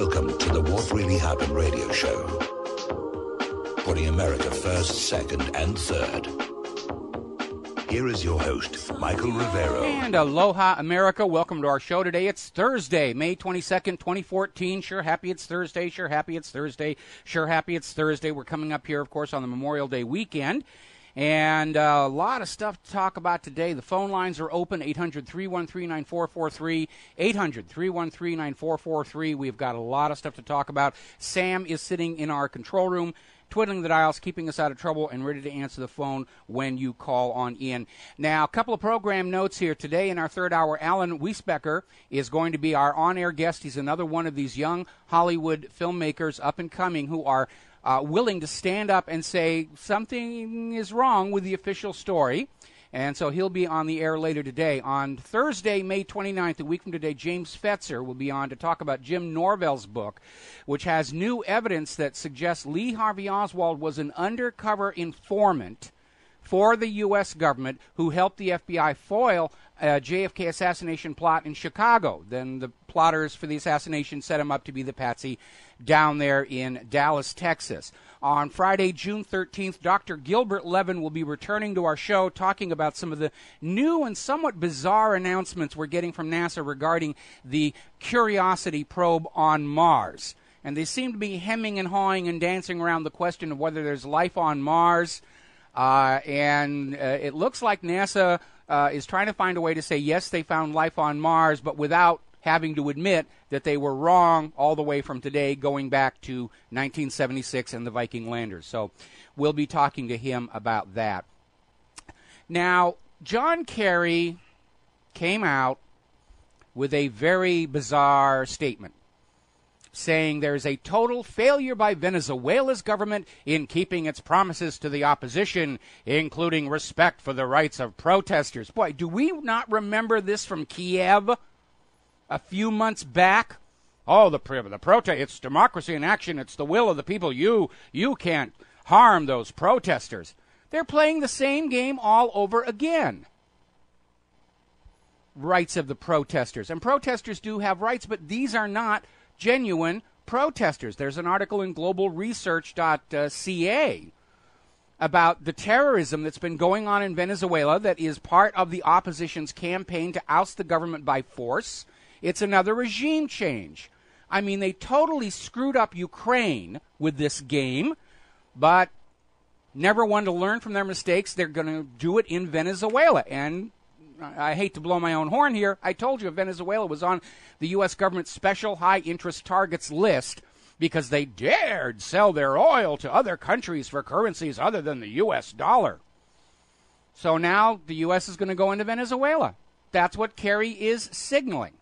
Welcome to the What Really Happened radio show. Putting America first, second, and third. Here is your host, Michael Rivero. And aloha, America. Welcome to our show today. It's Thursday, May 22nd, 2014. Sure happy it's Thursday. Sure happy it's Thursday. Sure happy it's Thursday. We're coming up here, of course, on the Memorial Day weekend. And a lot of stuff to talk about today. The phone lines are open, 800-313-9443, 800-313-9443. We've got a lot of stuff to talk about. Sam is sitting in our control room, twiddling the dials, keeping us out of trouble, and ready to answer the phone when you call on in. Now, a couple of program notes here. Today in our third hour, Alan Wiesbecker is going to be our on-air guest. He's another one of these young Hollywood filmmakers up and coming who are willing to stand up and say something is wrong with the official story. And so he'll be on the air later today. On Thursday, May 29th, a week from today, James Fetzer will be on to talk about Jim Norvell's book, which has new evidence that suggests Lee Harvey Oswald was an undercover informant for the U.S. government who helped the FBI foil a JFK assassination plot in Chicago. Then the plotters for the assassination set him up to be the patsy down there in Dallas, Texas. On Friday, June 13th, Dr. Gilbert Levin will be returning to our show talking about some of the new and somewhat bizarre announcements we're getting from NASA regarding the Curiosity probe on Mars. And they seem to be hemming and hawing and dancing around the question of whether there's life on Mars. It looks like NASA is trying to find a way to say, yes, they found life on Mars, but without having to admit that they were wrong all the way from today, going back to 1976 and the Viking landers. So we'll be talking to him about that. Now, John Kerry came out with a very bizarre statement, saying there's a total failure by Venezuela's government in keeping its promises to the opposition, including respect for the rights of protesters. Boy, do we not remember this from Kiev a few months back? Oh, the protest, it's democracy in action, it's the will of the people. You can't harm those protesters. They're playing the same game all over again. Rights of the protesters. And protesters do have rights, but these are not genuine protesters. There's an article in globalresearch.ca about the terrorism that's been going on in Venezuela that is part of the opposition's campaign to oust the government by force. It's another regime change. I mean, they totally screwed up Ukraine with this game, but never one to learn from their mistakes. They're going to do it in Venezuela. And I hate to blow my own horn here. I told you Venezuela was on the U.S. government's special high-interest targets list because they dared sell their oil to other countries for currencies other than the U.S. dollar. So now the U.S. is going to go into Venezuela. That's what Kerry is signaling.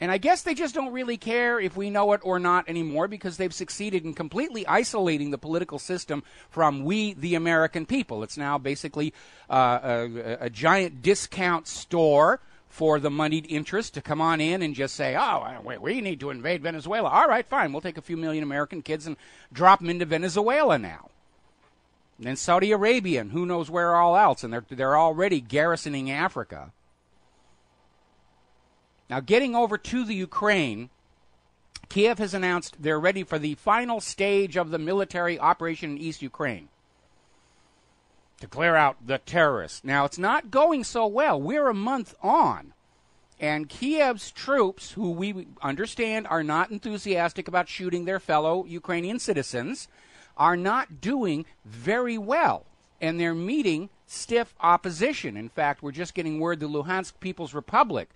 And I guess they just don't really care if we know it or not anymore because they've succeeded in completely isolating the political system from we, the American people. It's now basically a giant discount store for the moneyed interest to come on in and just say, oh, we need to invade Venezuela. All right, fine. We'll take a few million American kids and drop them into Venezuela now. And then Saudi Arabia and who knows where all else. And they're already garrisoning Africa. Now, getting over to the Ukraine, Kiev has announced they're ready for the final stage of the military operation in East Ukraine to clear out the terrorists. Now, it's not going so well. We're a month on, and Kiev's troops, who we understand are not enthusiastic about shooting their fellow Ukrainian citizens, are not doing very well, and they're meeting stiff opposition. In fact, we're just getting word the Luhansk People's Republic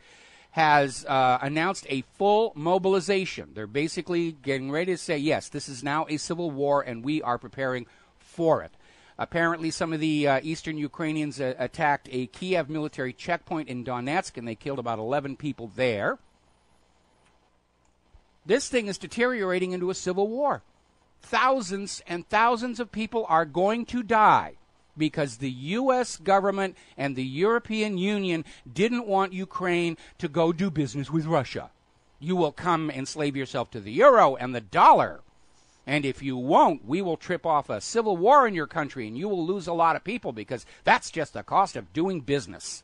has announced a full mobilization. They're basically getting ready to say, yes, this is now a civil war, and we are preparing for it. Apparently, some of the eastern Ukrainians attacked a Kiev military checkpoint in Donetsk, and they killed about 11 people there. This thing is deteriorating into a civil war. Thousands and thousands of people are going to die because the U.S. government and the European Union didn't want Ukraine to go do business with Russia. You will come enslave yourself to the euro and the dollar. And if you won't, we will trip off a civil war in your country, and you will lose a lot of people because that's just the cost of doing business.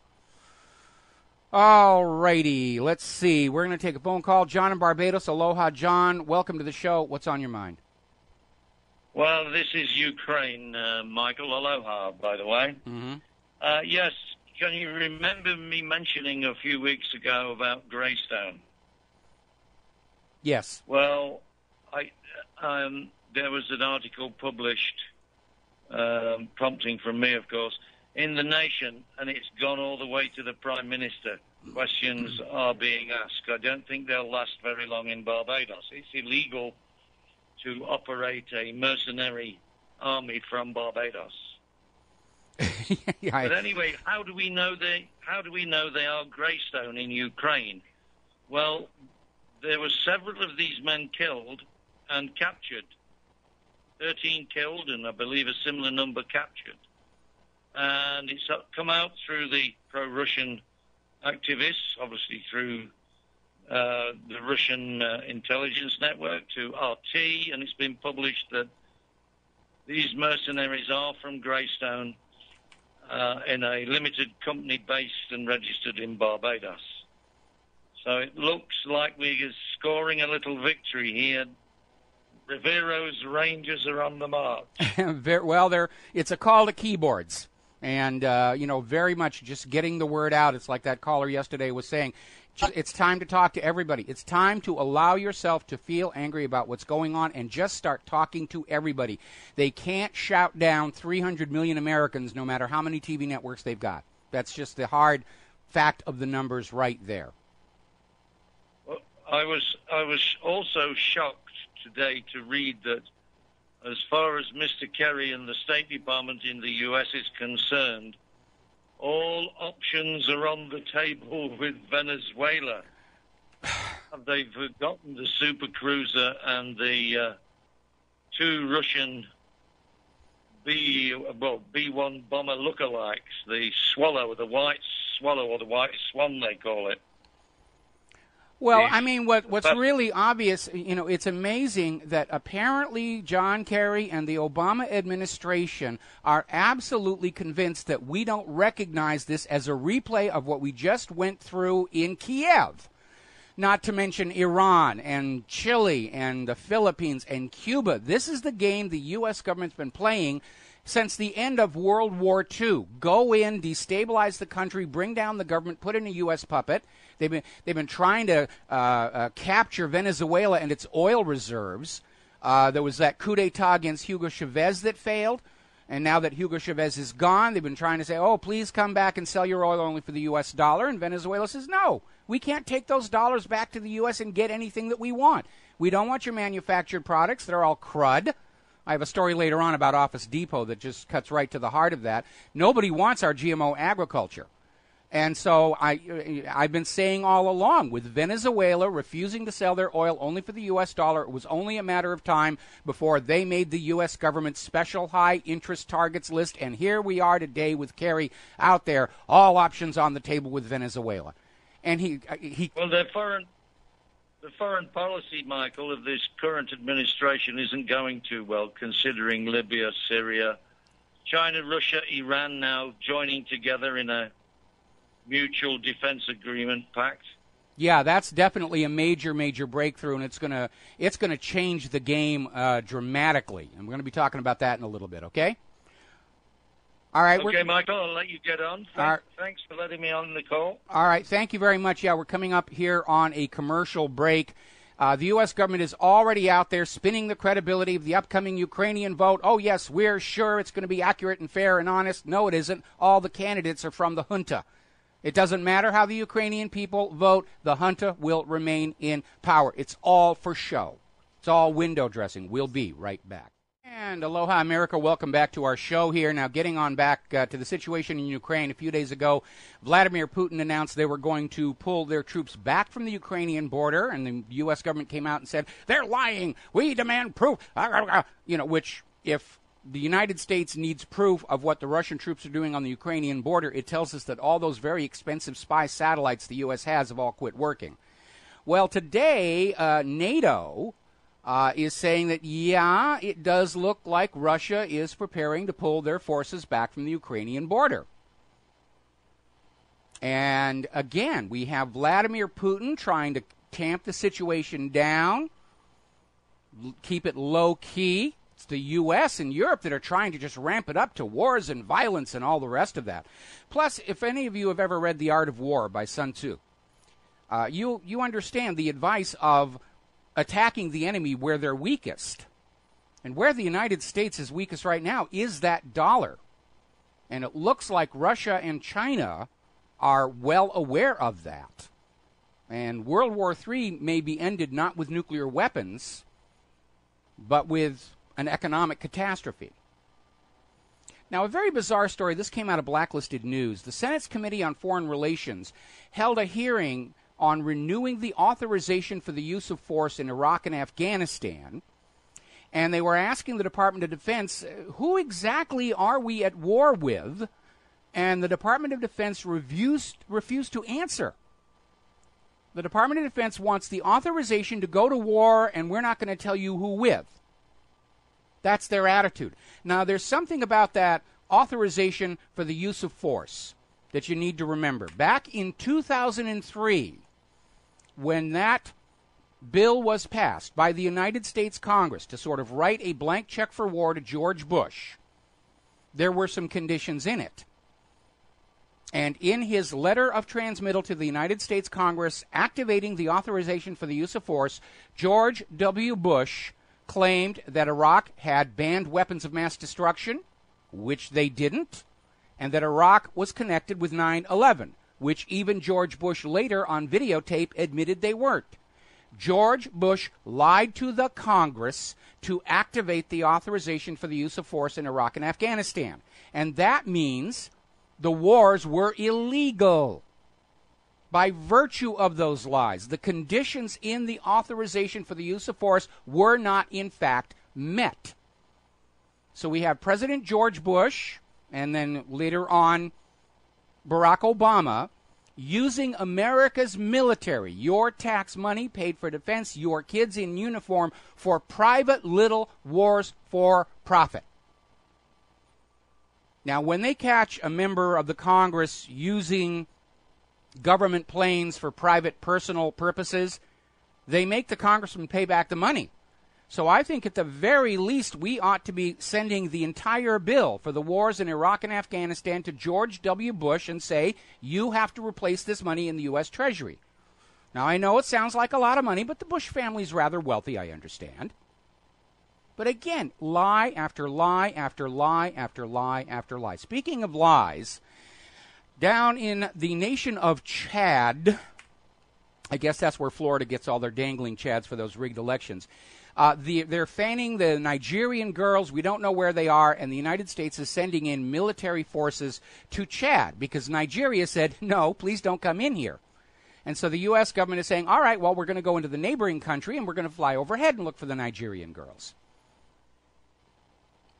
All righty. Let's see. We're going to take a phone call. John in Barbados. Aloha, John. Welcome to the show. What's on your mind? Well, this is Ukraine, Michael. Aloha, by the way. Mm-hmm. Yes, can you remember me mentioning a few weeks ago about Greystone? Yes. Well, there was an article published, prompting from me, of course, in The Nation, and it's gone all the way to the Prime Minister. Questions are being asked. I don't think they'll last very long in Barbados. It's illegal to operate a mercenary army from Barbados. But anyway, how do we know they are Greystone in Ukraine? Well, there were several of these men killed and captured. 13 killed, and I believe a similar number captured. And it's come out through the pro-Russian activists, obviously through the Russian intelligence network, to RT, and it's been published that these mercenaries are from Greystone in a limited company based and registered in Barbados. So it looks like we're scoring a little victory here. Rivero's Rangers are on the march. Well, it's a call to keyboards. And, very much just getting the word out. It's like that caller yesterday was saying. It's time to talk to everybody. It's time to allow yourself to feel angry about what's going on and just start talking to everybody. They can't shout down 300 million Americans no matter how many TV networks they've got. That's just the hard fact of the numbers right there. Well, I was also shocked today to read that as far as Mr. Kerry and the State Department in the U.S. is concerned, all options are on the table with Venezuela. Have they forgotten the Super Cruiser and the two Russian B-1 bomber lookalikes, the Swallow, the White Swallow, or the White Swan, they call it? Well, I mean, what's really obvious, it's amazing that apparently John Kerry and the Obama administration are absolutely convinced that we don't recognize this as a replay of what we just went through in Kiev. Not to mention Iran and Chile and the Philippines and Cuba. This is the game the U.S. government's been playing since the end of World War II. Go in, destabilize the country, bring down the government, put in a U.S. puppet. They've been trying to capture Venezuela and its oil reserves. There was that coup d'etat against Hugo Chavez that failed. And now that Hugo Chavez is gone, they've been trying to say, oh, please come back and sell your oil only for the U.S. dollar. And Venezuela says, no, we can't take those dollars back to the U.S. and get anything that we want. We don't want your manufactured products. They're all crud. I have a story later on about Office Depot that just cuts right to the heart of that. Nobody wants our GMO agriculture. And so I've been saying all along, with Venezuela refusing to sell their oil only for the U.S. dollar, it was only a matter of time before they made the U.S. government's special high interest targets list. And here we are today with Kerry out there, all options on the table with Venezuela. And he well, the foreign policy, Michael, of this current administration isn't going too well, considering Libya, Syria, China, Russia, Iran now joining together in a mutual defense agreement pact. Yeah, that's definitely a major breakthrough, and it's gonna change the game dramatically. And we're gonna be talking about that in a little bit. Okay. All right. Okay, Michael, I'll let you get on. Thanks for letting me on the call. All right. Thank you very much. Yeah, we're coming up here on a commercial break. The U.S. government is already out there spinning the credibility of the upcoming Ukrainian vote. Oh, yes, we're sure it's going to be accurate and fair and honest. No, it isn't. All the candidates are from the junta. It doesn't matter how the Ukrainian people vote. The junta will remain in power. It's all for show. It's all window dressing. We'll be right back. And aloha, America. Welcome back to our show here. Now, getting on back to the situation in Ukraine. A few days ago, Vladimir Putin announced they were going to pull their troops back from the Ukrainian border, and the U.S. government came out and said, they're lying. We demand proof. Which, if the United States needs proof of what the Russian troops are doing on the Ukrainian border, it tells us that all those very expensive spy satellites the U.S. has have all quit working. Well, today, NATO is saying that, yeah, it does look like Russia is preparing to pull their forces back from the Ukrainian border. And again, we have Vladimir Putin trying to tamp the situation down, keep it low-key. It's the U.S. and Europe that are trying to just ramp it up to wars and violence and all the rest of that. Plus, if any of you have ever read The Art of War by Sun Tzu, you understand the advice of attacking the enemy where they're weakest. And where the United States is weakest right now is that dollar. And it looks like Russia and China are well aware of that. And World War III may be ended not with nuclear weapons, but with an economic catastrophe. Now, a very bizarre story. This came out of Blacklisted News. The Senate's Committee on Foreign Relations held a hearing on renewing the authorization for the use of force in Iraq and Afghanistan. And they were asking the Department of Defense, who exactly are we at war with? And the Department of Defense refused to answer. The Department of Defense wants the authorization to go to war, and we're not going to tell you who with. That's their attitude. Now, there's something about that authorization for the use of force that you need to remember. Back in 2003, when that bill was passed by the United States Congress to sort of write a blank check for war to George Bush, there were some conditions in it. And in his letter of transmittal to the United States Congress activating the authorization for the use of force, George W. Bush claimed that Iraq had banned weapons of mass destruction, which they didn't, and that Iraq was connected with 9/11, which even George Bush later on videotape admitted they weren't. George Bush lied to the Congress to activate the authorization for the use of force in Iraq and Afghanistan. And that means the wars were illegal. By virtue of those lies, the conditions in the authorization for the use of force were not, in fact, met. So we have President George Bush, and then later on Barack Obama, using America's military, your tax money paid for defense, your kids in uniform, for private little wars for profit. Now, when they catch a member of the Congress using government planes for private personal purposes, they make the congressman pay back the money. So I think at the very least we ought to be sending the entire bill for the wars in Iraq and Afghanistan to George W. Bush and say, you have to replace this money in the U.S. Treasury. Now, I know it sounds like a lot of money, but the Bush family's rather wealthy, I understand. But again, lie after lie after lie after lie after lie. Speaking of lies, down in the nation of Chad, I guess that's where Florida gets all their dangling chads for those rigged elections. They're fanning the Nigerian girls. We don't know where they are, and the United States is sending in military forces to Chad because Nigeria said, no, please don't come in here. And so the U.S. government is saying, all right, well, we're going to go into the neighboring country, and we're going to fly overhead and look for the Nigerian girls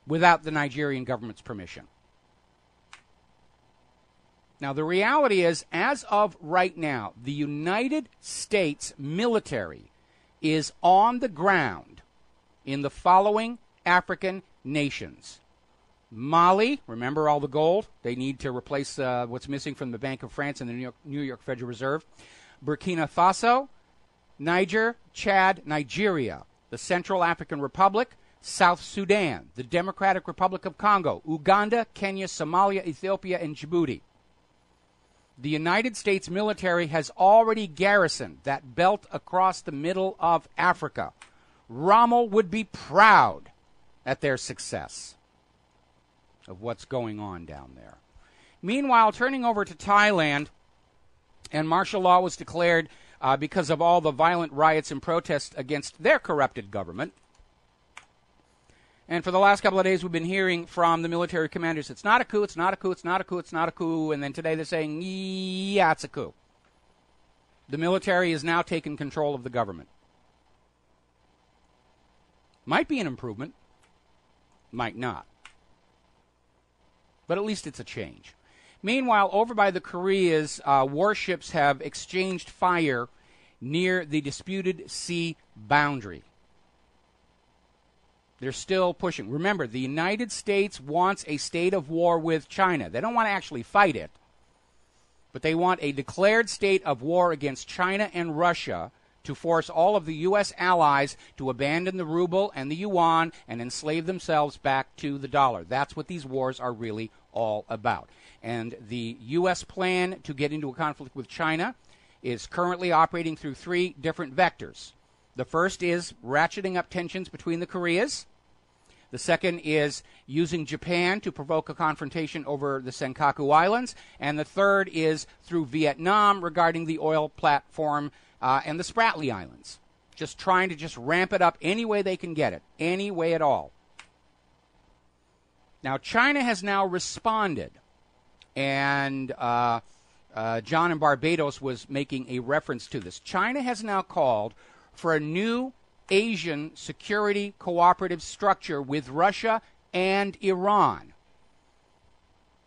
without the Nigerian government's permission. Now, the reality is, as of right now, the United States military is on the ground in the following African nations. Mali, remember all the gold? They need to replace what's missing from the Bank of France and the New York Federal Reserve. Burkina Faso, Niger, Chad, Nigeria, the Central African Republic, South Sudan, the Democratic Republic of Congo, Uganda, Kenya, Somalia, Ethiopia, and Djibouti. The United States military has already garrisoned that belt across the middle of Africa. Rommel would be proud at their success of what's going on down there. Meanwhile, turning over to Thailand, and martial law was declared because of all the violent riots and protests against their corrupted government. And for the last couple of days, we've been hearing from the military commanders, it's not a coup, it's not a coup, it's not a coup, it's not a coup. And then today they're saying, yeah, it's a coup. The military has now taken control of the government. Might be an improvement, might not. But at least it's a change. Meanwhile, over by the Koreas, warships have exchanged fire near the disputed sea boundary. They're still pushing. Remember, the United States wants a state of war with China. They don't want to actually fight it. but they want a declared state of war against China and Russia to force all of the U.S. allies to abandon the ruble and the yuan and enslave themselves back to the dollar. That's what these wars are really all about. And the U.S. plan to get into a conflict with China is currently operating through three different vectors. The first is ratcheting up tensions between the Koreas. The second is using Japan to provoke a confrontation over the Senkaku Islands. And the third is through Vietnam regarding the oil platform and the Spratly Islands. Just trying to just ramp it up any way they can get it, any way at all. Now, China has now responded, and John in Barbados was making a reference to this. China has now called for a new Asian security cooperative structure with Russia and Iran.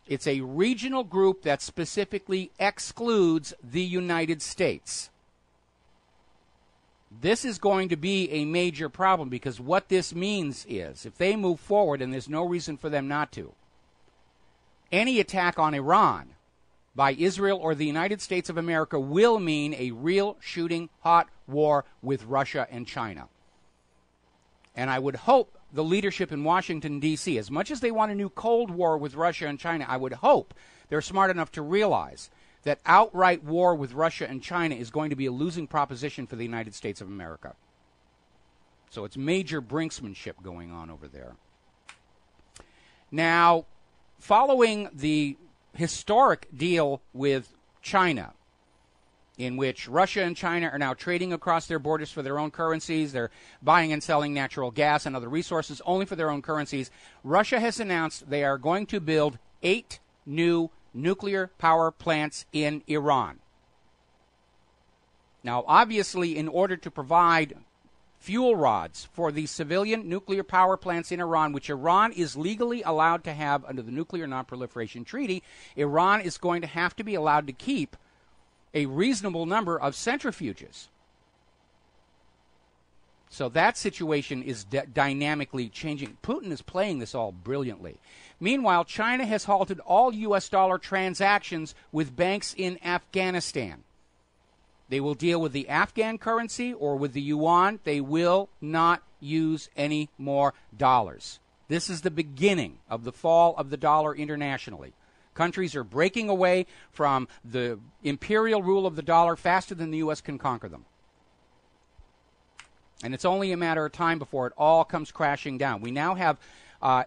It's a regional group that specifically excludes the United States. This is going to be a major problem because what this means is if they move forward, and there's no reason for them not to, any attack on Iran by Israel or the United States of America will mean a real shooting hot war with Russia and China. And I would hope the leadership in Washington, D.C., as much as they want a new Cold War with Russia and China, I would hope they're smart enough to realize that outright war with Russia and China is going to be a losing proposition for the United States of America. So it's major brinksmanship going on over there. Now, following the historic deal with China, in which Russia and China are now trading across their borders for their own currencies. They're buying and selling natural gas and other resources only for their own currencies. Russia has announced they are going to build 8 new nuclear power plants in Iran. Now, obviously, in order to provide fuel rods for the civilian nuclear power plants in Iran, which Iran is legally allowed to have under the Nuclear Non-Proliferation Treaty, Iran is going to have to be allowed to keep a reasonable number of centrifuges. So that situation is dynamically changing. Putin is playing this all brilliantly. Meanwhile, China has halted all U.S. dollar transactions with banks in Afghanistan. They will deal with the Afghan currency or with the yuan. They will not use any more dollars. This is the beginning of the fall of the dollar internationally. Countries are breaking away from the imperial rule of the dollar faster than the U.S. can conquer them. And it's only a matter of time before it all comes crashing down. We now have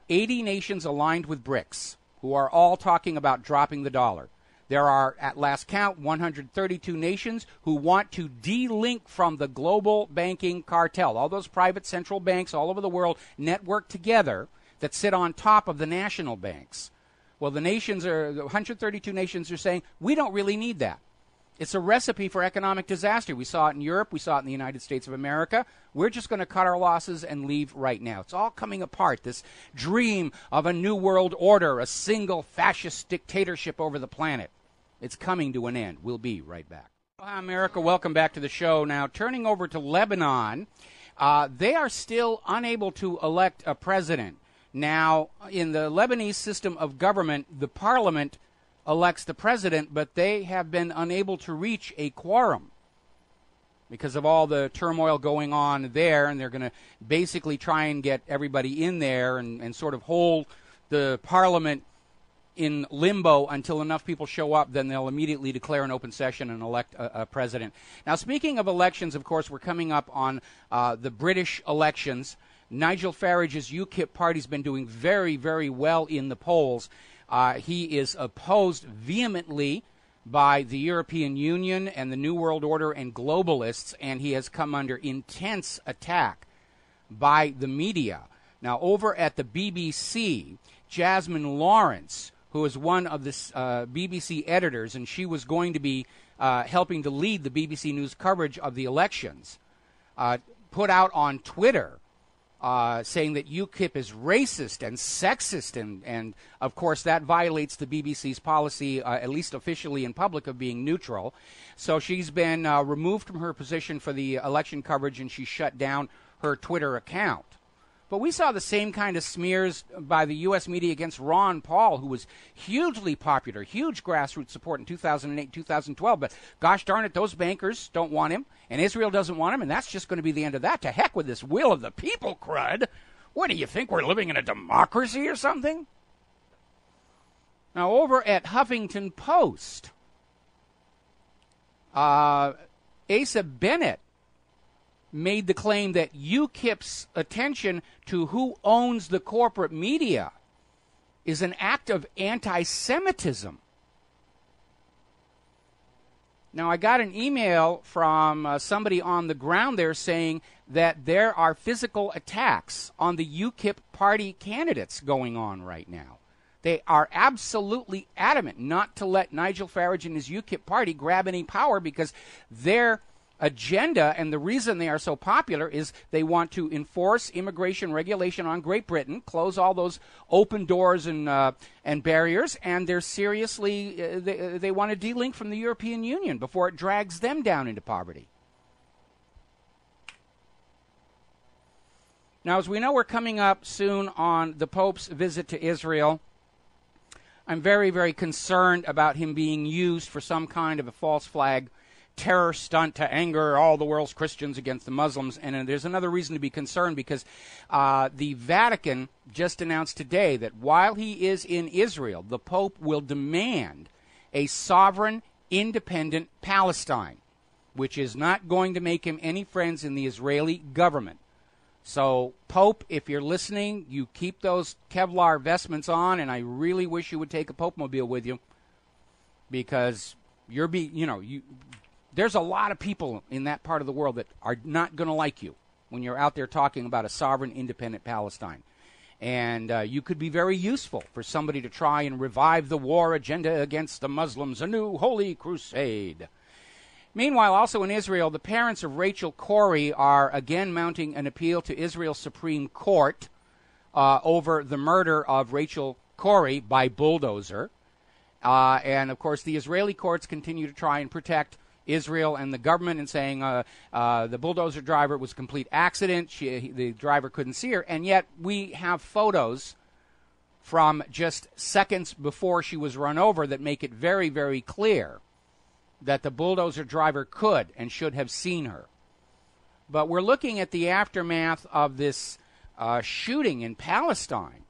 80 nations aligned with BRICS who are all talking about dropping the dollar. There are, at last count, 132 nations who want to de-link from the global banking cartel. All those private central banks all over the world network together that sit on top of the national banks. Well, the 132 nations are saying, we don't really need that. It's a recipe for economic disaster. We saw it in Europe. We saw it in the United States of America. We're just going to cut our losses and leave right now. It's all coming apart, this dream of a new world order, a single fascist dictatorship over the planet. It's coming to an end. We'll be right back. Hi, America. Welcome back to the show. Now, turning over to Lebanon, they are still unable to elect a president. Now, in the Lebanese system of government, the parliament elects the president, but they have been unable to reach a quorum because of all the turmoil going on there, and they're going to basically try and get everybody in there and sort of hold the parliament in limbo until enough people show up. Then they'll immediately declare an open session and elect a president. Now, speaking of elections, of course, we're coming up on the British elections. Nigel Farage's UKIP party's been doing very, very well in the polls. He is opposed vehemently by the European Union and the New World Order and globalists, and he has come under intense attack by the media. Now, over at the BBC, Jasmine Lawrence, who is one of the BBC editors, and she was going to be helping to lead the BBC News coverage of the elections, put out on Twitter saying that UKIP is racist and sexist, and of course that violates the BBC's policy, at least officially in public, of being neutral. So she's been removed from her position for the election coverage, and she shut down her Twitter account. But we saw the same kind of smears by the U.S. media against Ron Paul, who was hugely popular, huge grassroots support in 2008, 2012. But gosh darn it, those bankers don't want him, and Israel doesn't want him, and that's just going to be the end of that. To heck with this will of the people crud. What do you think, we're living in a democracy or something? Now, over at Huffington Post, Asa Bennett made the claim that UKIP's attention to who owns the corporate media is an act of anti-Semitism. Now, I got an email from somebody on the ground there saying that there are physical attacks on the UKIP party candidates going on right now. They are absolutely adamant not to let Nigel Farage and his UKIP party grab any power because their agenda and the reason they are so popular is they want to enforce immigration regulation on Great Britain, close all those open doors and barriers, and they're seriously they want to de-link from the European Union before it drags them down into poverty. Now, as we know, we're coming up soon on the Pope's visit to Israel. I'm very, very concerned about him being used for some kind of a false flag terror stunt to anger all the world's Christians against the Muslims. And there's another reason to be concerned because the Vatican just announced today that while he is in Israel, the Pope will demand a sovereign, independent Palestine, which is not going to make him any friends in the Israeli government. So, Pope, if you're listening, you keep those Kevlar vestments on, and I really wish you would take a Pope-mobile with you because there's a lot of people in that part of the world that are not going to like you when you're out there talking about a sovereign, independent Palestine. And you could be very useful for somebody to try and revive the war agenda against the Muslims, a new holy crusade. Meanwhile, also in Israel, the parents of Rachel Corrie are again mounting an appeal to Israel's Supreme Court over the murder of Rachel Corrie by bulldozer. And, of course, the Israeli courts continue to try and protect Israel and the government and saying the bulldozer driver was a complete accident. The driver couldn't see her. And yet we have photos from just seconds before she was run over that make it very, very clear that the bulldozer driver could and should have seen her. But we're looking at the aftermath of this shooting in Palestine,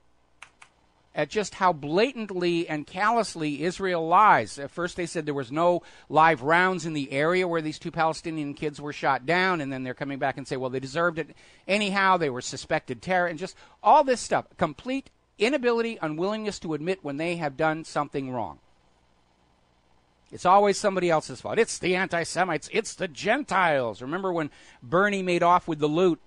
at just how blatantly and callously Israel lies. At first they said there was no live rounds in the area where these two Palestinian kids were shot down, and then they're coming back and say, well, they deserved it anyhow, they were suspected terror, and just all this stuff. Complete inability, unwillingness to admit when they have done something wrong. It's always somebody else's fault. It's the anti-Semites. It's the Gentiles. Remember when Bernie Madoff with the loot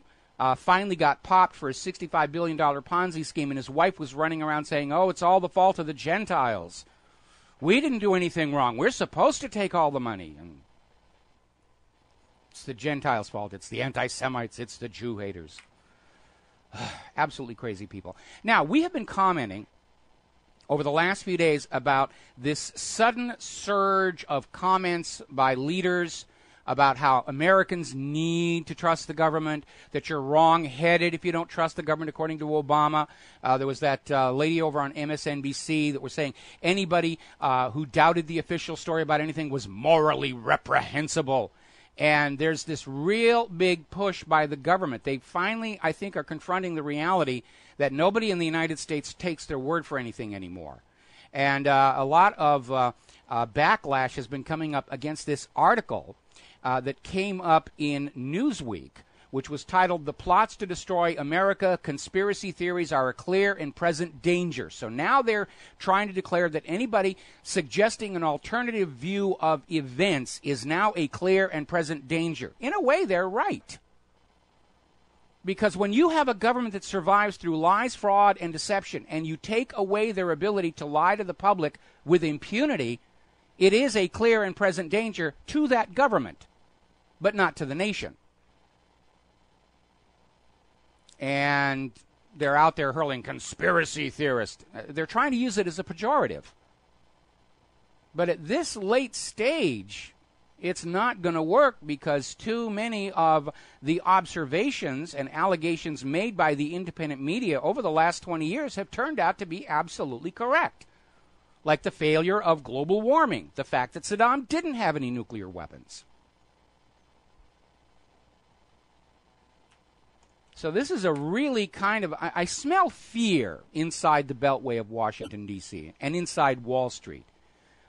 finally got popped for a $65 billion Ponzi scheme, and his wife was running around saying, oh, it's all the fault of the Gentiles. We didn't do anything wrong. We're supposed to take all the money. And it's the Gentiles' fault. It's the anti-Semites. It's the Jew haters. Absolutely crazy people. Now, we have been commenting over the last few days about this sudden surge of comments by leaders about how Americans need to trust the government, that you're wrong-headed if you don't trust the government, according to Obama. There was that lady over on MSNBC that was saying anybody who doubted the official story about anything was morally reprehensible. And there's this real big push by the government. They finally, I think, are confronting the reality that nobody in the United States takes their word for anything anymore. And a lot of backlash has been coming up against this article that came up in Newsweek, which was titled, "The Plots to Destroy America, Conspiracy Theories Are a Clear and Present Danger." So now they're trying to declare that anybody suggesting an alternative view of events is now a clear and present danger. In a way, they're right. Because when you have a government that survives through lies, fraud, and deception, and you take away their ability to lie to the public with impunity, it is a clear and present danger to that government, but not to the nation. And they're out there hurling conspiracy theorists. They're trying to use it as a pejorative. But at this late stage, It's not going to work because too many of the observations and allegations made by the independent media over the last 20 years have turned out to be absolutely correct. Like the failure of global warming, the fact that Saddam didn't have any nuclear weapons. So this is a really kind of, I smell fear inside the Beltway of Washington, D.C., and inside Wall Street.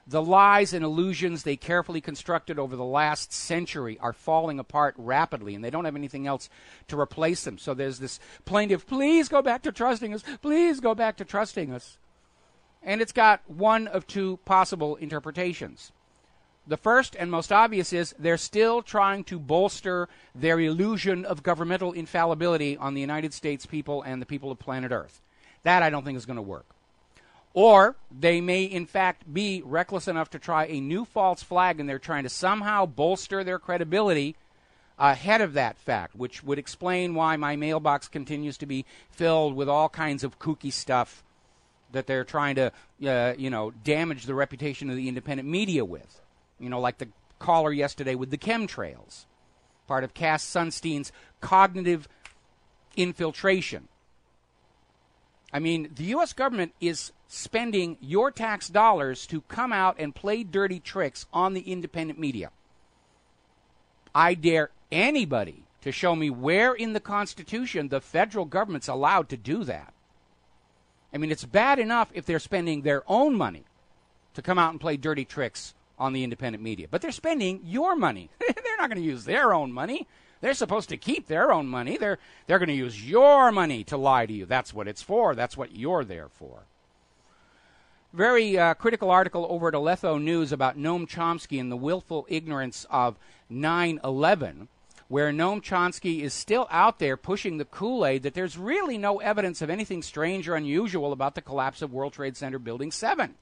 The lies and illusions they carefully constructed over the last century are falling apart rapidly, and they don't have anything else to replace them. So there's this plaintive, please go back to trusting us, please go back to trusting us. And it's got one of two possible interpretations. The first and most obvious is they're still trying to bolster their illusion of governmental infallibility on the United States people and the people of planet Earth. That I don't think is going to work. Or they may, in fact, be reckless enough to try a new false flag, and they're trying to somehow bolster their credibility ahead of that fact, which would explain why my mailbox continues to be filled with all kinds of kooky stuff that they're trying to, damage the reputation of the independent media with. Like the caller yesterday with the chemtrails, part of Cass Sunstein's cognitive infiltration. I mean, the U.S. government is spending your tax dollars to come out and play dirty tricks on the independent media. I dare anybody to show me where in the Constitution the federal government's allowed to do that. I mean, it's bad enough if they're spending their own money to come out and play dirty tricks on the independent media. But they're spending your money. They're not going to use their own money. They're supposed to keep their own money. They're going to use your money to lie to you. That's what it's for. That's what you're there for. Very critical article over at Aletho News about Noam Chomsky and the willful ignorance of 9/11, where Noam Chomsky is still out there pushing the Kool-Aid that there's really no evidence of anything strange or unusual about the collapse of World Trade Center Building 7.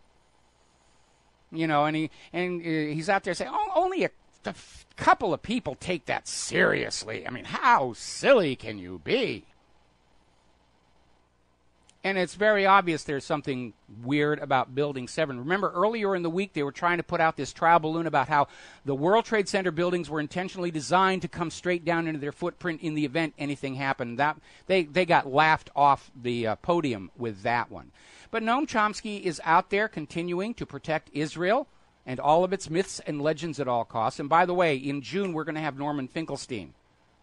And he's out there saying, only a couple of people take that seriously. I mean, how silly can you be? And it's very obvious there's something weird about Building 7. Remember, earlier in the week, they were trying to put out this trial balloon about how the World Trade Center buildings were intentionally designed to come straight down into their footprint in the event anything happened. That they got laughed off the podium with that one. But Noam Chomsky is out there continuing to protect Israel and all of its myths and legends at all costs. And by the way, in June, we're going to have Norman Finkelstein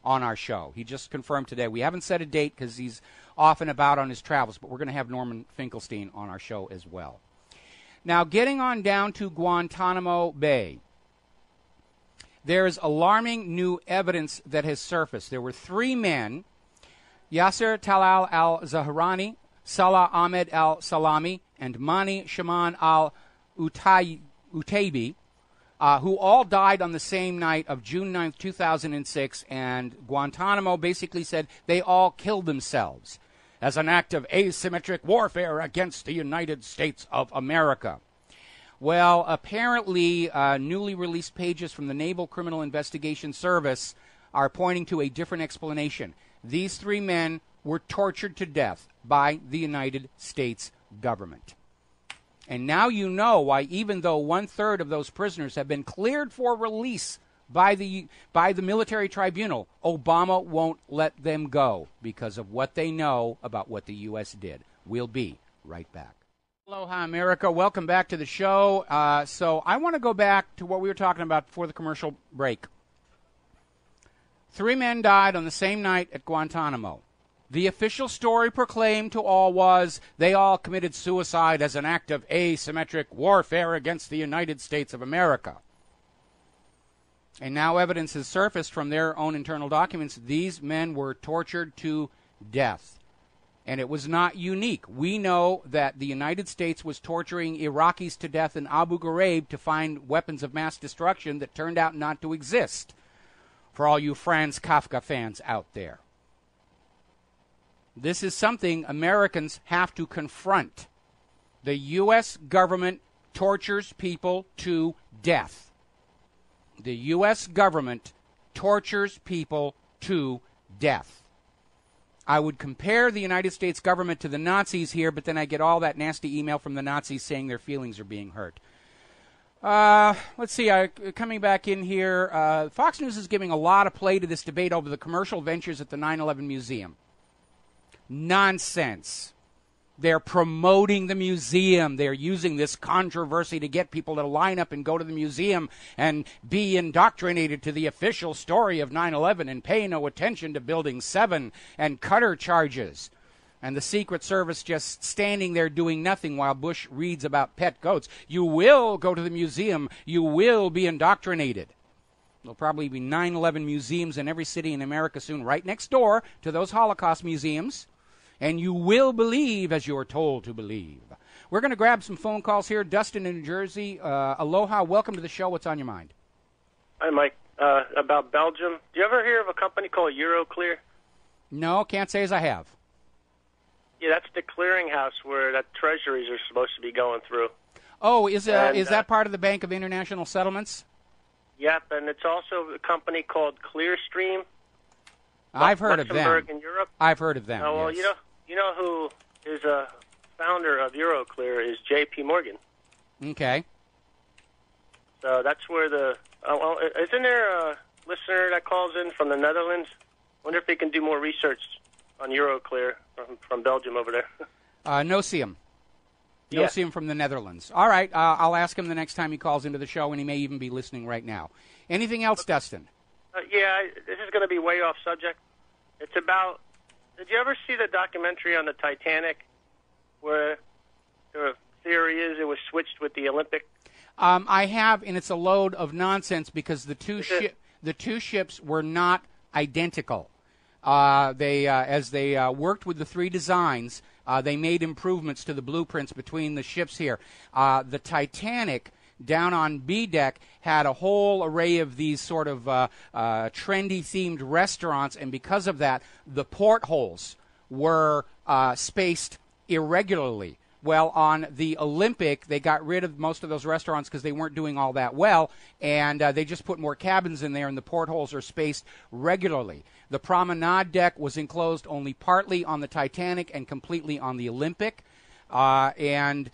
on our show. He just confirmed today. We haven't set a date because he's off and about on his travels, but we're going to have Norman Finkelstein on our show as well. Now, getting on down to Guantanamo Bay, there's alarming new evidence that has surfaced. There were three men, Yasser Talal al-Zahrani, Salah Ahmed al-Salami, and Mani Shaman al-Utaibi, who all died on the same night of June 9th, 2006, and Guantanamo basically said they all killed themselves as an act of asymmetric warfare against the United States of America. Well, apparently, newly released pages from the Naval Criminal Investigation Service are pointing to a different explanation. These three men were tortured to death by the United States government. And now you know why, even though 1/3 of those prisoners have been cleared for release by the military tribunal, Obama won't let them go because of what they know about what the U.S. did. We'll be right back. Aloha, America. Welcome back to the show. So I want to go back to what we were talking about before the commercial break. 3 men died on the same night at Guantanamo. The official story proclaimed to all was they all committed suicide as an act of asymmetric warfare against the United States of America. And now evidence has surfaced from their own internal documents. These men were tortured to death. And it was not unique. We know that the United States was torturing Iraqis to death in Abu Ghraib to find weapons of mass destruction that turned out not to exist. For all you Franz Kafka fans out there. This is something Americans have to confront. The U.S. government tortures people to death. The U.S. government tortures people to death. I would compare the United States government to the Nazis here, but then I get all that nasty email from the Nazis saying their feelings are being hurt. Let's see. Coming back in here, Fox News is giving a lot of play to this debate over the commercial ventures at the 9/11 Museum. Nonsense. They're promoting the museum. They're using this controversy to get people to line up and go to the museum and be indoctrinated to the official story of 9/11 and pay no attention to Building 7 and Cutter charges. And the Secret Service just standing there doing nothing while Bush reads about pet goats. You will go to the museum. You will be indoctrinated. There'll probably be 9/11 museums in every city in America soon, right next door to those Holocaust museums. And you will believe as you're told to believe. We're going to grab some phone calls here. Dustin in New Jersey. Aloha. Welcome to the show. What's on your mind? Hi, Mike. About Belgium. Do you ever hear of a company called Euroclear? No, can't say as I have. Yeah, that's the clearinghouse where that treasuries are supposed to be going through. Oh, is that part of the Bank of International Settlements? Yep, and it's also a company called Clearstream. I've heard of them. Luxembourg in Europe. I've heard of them. Oh, well, yes. you know who is a founder of Euroclear is J.P. Morgan. Okay. So that's where isn't there a listener that calls in from the Netherlands? Wonder if they can do more research on Euroclear from Belgium over there. Nocium. Yeah. Nocium from the Netherlands. All right, I'll ask him the next time he calls into the show, and he may even be listening right now. Anything else, Dustin? This is going to be way off subject. It's about, did you ever see the documentary on the Titanic where the theory is it was switched with the Olympic? I have, and it's a load of nonsense because the two ships were not identical. As they worked with the three designs, they made improvements to the blueprints between the ships here. The Titanic, down on B deck, had a whole array of these sort of trendy-themed restaurants, and because of that, the portholes were spaced irregularly. Well, on the Olympic, they got rid of most of those restaurants because they weren't doing all that well, and they just put more cabins in there, and the portholes are spaced regularly. The promenade deck was enclosed only partly on the Titanic and completely on the Olympic. There's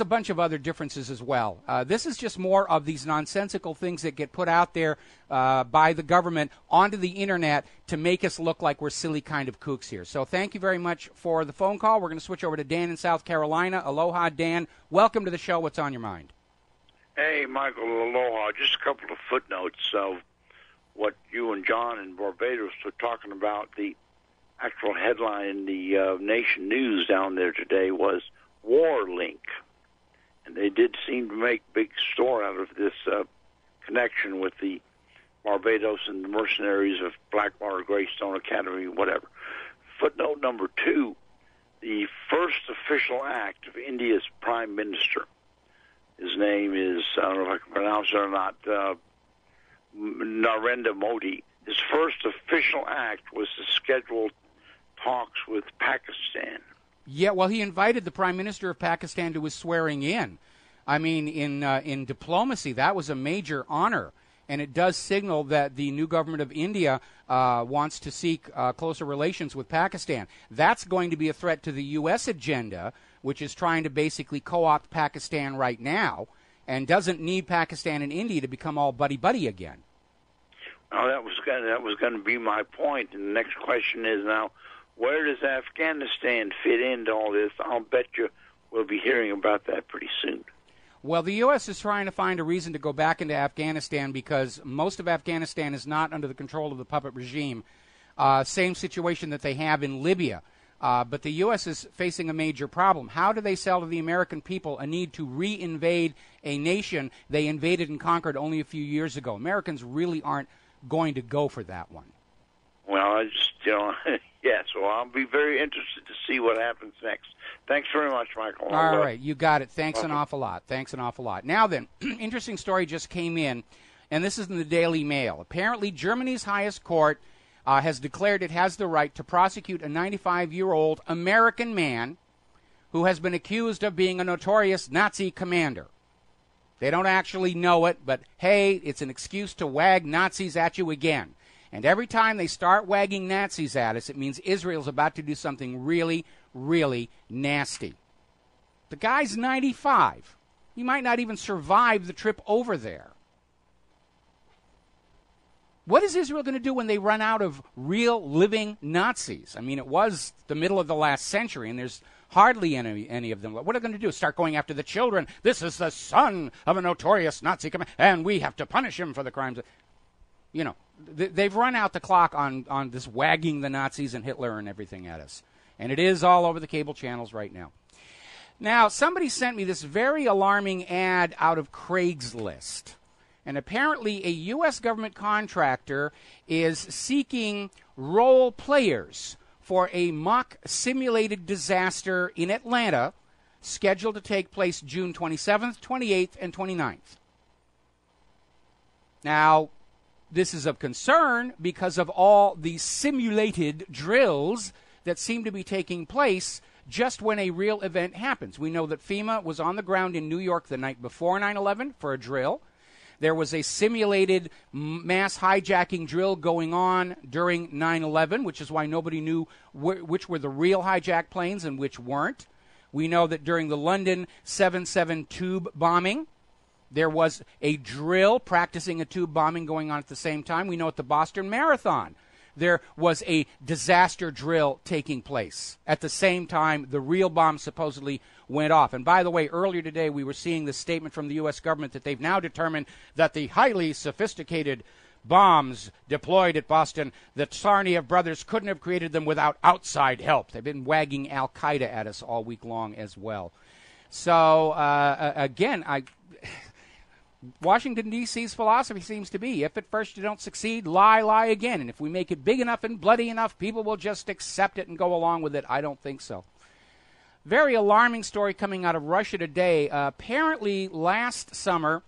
a bunch of other differences as well. This is just more of these nonsensical things that get put out there by the government onto the Internet to make us look like we're silly kind of kooks here. So thank you very much for the phone call. We're going to switch over to Dan in South Carolina. Aloha, Dan. Welcome to the show. What's on your mind? Hey, Michael, aloha. Just a couple of footnotes of what you and John in Barbados were talking about. The actual headline in the Nation News down there today was War Link. And they did seem to make big store out of this connection with the Barbados and the mercenaries of Blackwater, Greystone Academy, whatever. Footnote number 2, the first official act of India's Prime Minister, his name is, I don't know if I can pronounce it or not, Narendra Modi. His first official act was to schedule talks with Pakistan. Yeah, well, he invited the Prime Minister of Pakistan to his swearing in. I mean, in diplomacy, that was a major honor, and it does signal that the new government of India wants to seek closer relations with Pakistan. That's going to be a threat to the U.S. agenda, which is trying to basically co-opt Pakistan right now and doesn't need Pakistan and India to become all buddy-buddy again. Oh, that was going to be my point. And the next question is now, where does Afghanistan fit into all this? I'll bet you we'll be hearing about that pretty soon. Well, the U.S. is trying to find a reason to go back into Afghanistan because most of Afghanistan is not under the control of the puppet regime. Same situation that they have in Libya. But the U.S. is facing a major problem. How do they sell to the American people a need to re-invade a nation they invaded and conquered only a few years ago? Americans really aren't going to go for that one. Well, so I'll be very interested to see what happens next. Thanks very much, Michael. All right, you got it. Thanks an awful lot. Now then, interesting story just came in, and this is in the Daily Mail. Apparently, Germany's highest court has declared it has the right to prosecute a 95-year-old American man who has been accused of being a notorious Nazi commander. They don't actually know it, but hey, it's an excuse to wag Nazis at you again. And every time they start wagging Nazis at us, it means Israel's about to do something really, really nasty. The guy's 95. You might not even survive the trip over there. What is Israel going to do when they run out of real living Nazis? I mean, it was the middle of the last century, and there's hardly any of them. What are they going to do? Start going after the children? This is the son of a notorious Nazi, and we have to punish him for the crimes. You know, they've run out the clock on this wagging the Nazis and Hitler and everything at us. And it is all over the cable channels right now. Now, somebody sent me this very alarming ad out of Craigslist. And apparently a U.S. government contractor is seeking role players for a mock simulated disaster in Atlanta scheduled to take place June 27th, 28th, and 29th. Now, this is of concern because of all the simulated drills that seem to be taking place just when a real event happens. We know that FEMA was on the ground in New York the night before 9/11 for a drill. There was a simulated mass hijacking drill going on during 9/11, which is why nobody knew which were the real hijacked planes and which weren't. We know that during the London 7/7 tube bombing, there was a drill practicing a tube bombing going on at the same time. We know at the Boston Marathon, there was a disaster drill taking place at the same time the real bomb supposedly went off. And by the way, earlier today we were seeing this statement from the U.S. government that they've now determined that the highly sophisticated bombs deployed at Boston, the Tsarnaev brothers couldn't have created them without outside help. They've been wagging Al-Qaeda at us all week long as well. So, again, Washington, D.C.'s philosophy seems to be, if at first you don't succeed, lie again. And if we make it big enough and bloody enough, people will just accept it and go along with it. I don't think so. Very alarming story coming out of Russia today. Apparently, last summer,